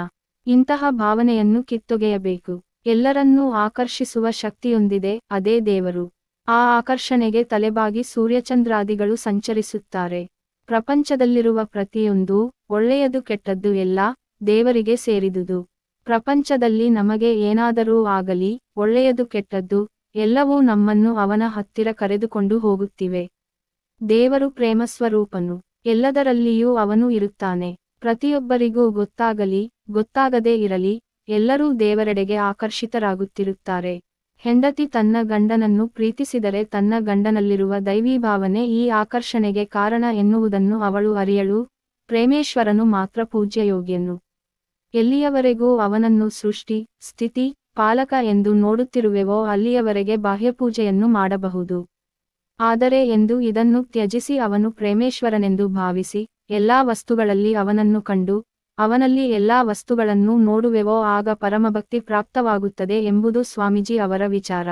ಇಂತಹ ಭಾವನೆಯನ್ನು ಕಿತ್ತೊಗೆಯಬೇಕು. ಎಲ್ಲರನ್ನೂ ಆಕರ್ಷಿಸುವ ಶಕ್ತಿಯೊಂದಿದೆ, ಅದೇ ದೇವರು. ಆ ಆಕರ್ಷಣೆಗೆ ತಲೆಬಾಗಿ ಸೂರ್ಯಚಂದ್ರಾದಿಗಳು ಸಂಚರಿಸುತ್ತಾರೆ. ಪ್ರಪಂಚದಲ್ಲಿರುವ ಪ್ರತಿಯೊಂದೂ, ಒಳ್ಳೆಯದು ಕೆಟ್ಟದ್ದು ಎಲ್ಲ, ದೇವರಿಗೆ ಸೇರಿದುದು. ಪ್ರಪಂಚದಲ್ಲಿ ನಮಗೆ ಏನಾದರೂ ಆಗಲಿ, ಒಳ್ಳೆಯದು ಕೆಟ್ಟದ್ದು, ಎಲ್ಲವೂ ನಮ್ಮನ್ನು ಅವನ ಹತ್ತಿರ ಕರೆದುಕೊಂಡು ಹೋಗುತ್ತಿವೆ. ದೇವರು ಪ್ರೇಮಸ್ವರೂಪನು. ಎಲ್ಲದರಲ್ಲಿಯೂ ಅವನು ಇರುತ್ತಾನೆ. ಪ್ರತಿಯೊಬ್ಬರಿಗೂ ಗೊತ್ತಾಗಲಿ, ಗೊತ್ತಾಗದೇ ಇರಲಿ, ಎಲ್ಲರೂ ದೇವರೆಡೆಗೆ ಆಕರ್ಷಿತರಾಗುತ್ತಿರುತ್ತಾರೆ. ಹೆಂಡತಿ ತನ್ನ ಗಂಡನನ್ನು ಪ್ರೀತಿಸಿದರೆ ತನ್ನ ಗಂಡನಲ್ಲಿರುವ ದೈವೀಭಾವನೆ ಈ ಆಕರ್ಷಣೆಗೆ ಕಾರಣ ಎನ್ನುವುದನ್ನು ಅವಳು ಅರಿಯಳು. ಪ್ರೇಮೇಶ್ವರನು ಮಾತ್ರ ಪೂಜ್ಯಯೋಗ್ಯನು. ಎಲ್ಲಿಯವರೆಗೂ ಅವನನ್ನು ಸೃಷ್ಟಿ, ಸ್ಥಿತಿ, ಪಾಲಕ ಎಂದು ನೋಡುತ್ತಿರುವೆವೋ ಅಲ್ಲಿಯವರೆಗೆ ಬಾಹ್ಯಪೂಜೆಯನ್ನು ಮಾಡಬಹುದು. ಆದರೆ ಎಂದು ಇದನ್ನು ತ್ಯಜಿಸಿ ಅವನು ಪ್ರೇಮೇಶ್ವರನೆಂದು ಭಾವಿಸಿ, ಎಲ್ಲಾ ವಸ್ತುಗಳಲ್ಲಿ ಅವನನ್ನು ಕಂಡು, ಅವನಲ್ಲಿ ಎಲ್ಲಾ ವಸ್ತುಗಳನ್ನೂ ನೋಡುವೆವೋ ಆಗ ಪರಮಭಕ್ತಿ ಪ್ರಾಪ್ತವಾಗುತ್ತದೆ ಎಂಬುದು ಸ್ವಾಮೀಜಿ ಅವರ ವಿಚಾರ.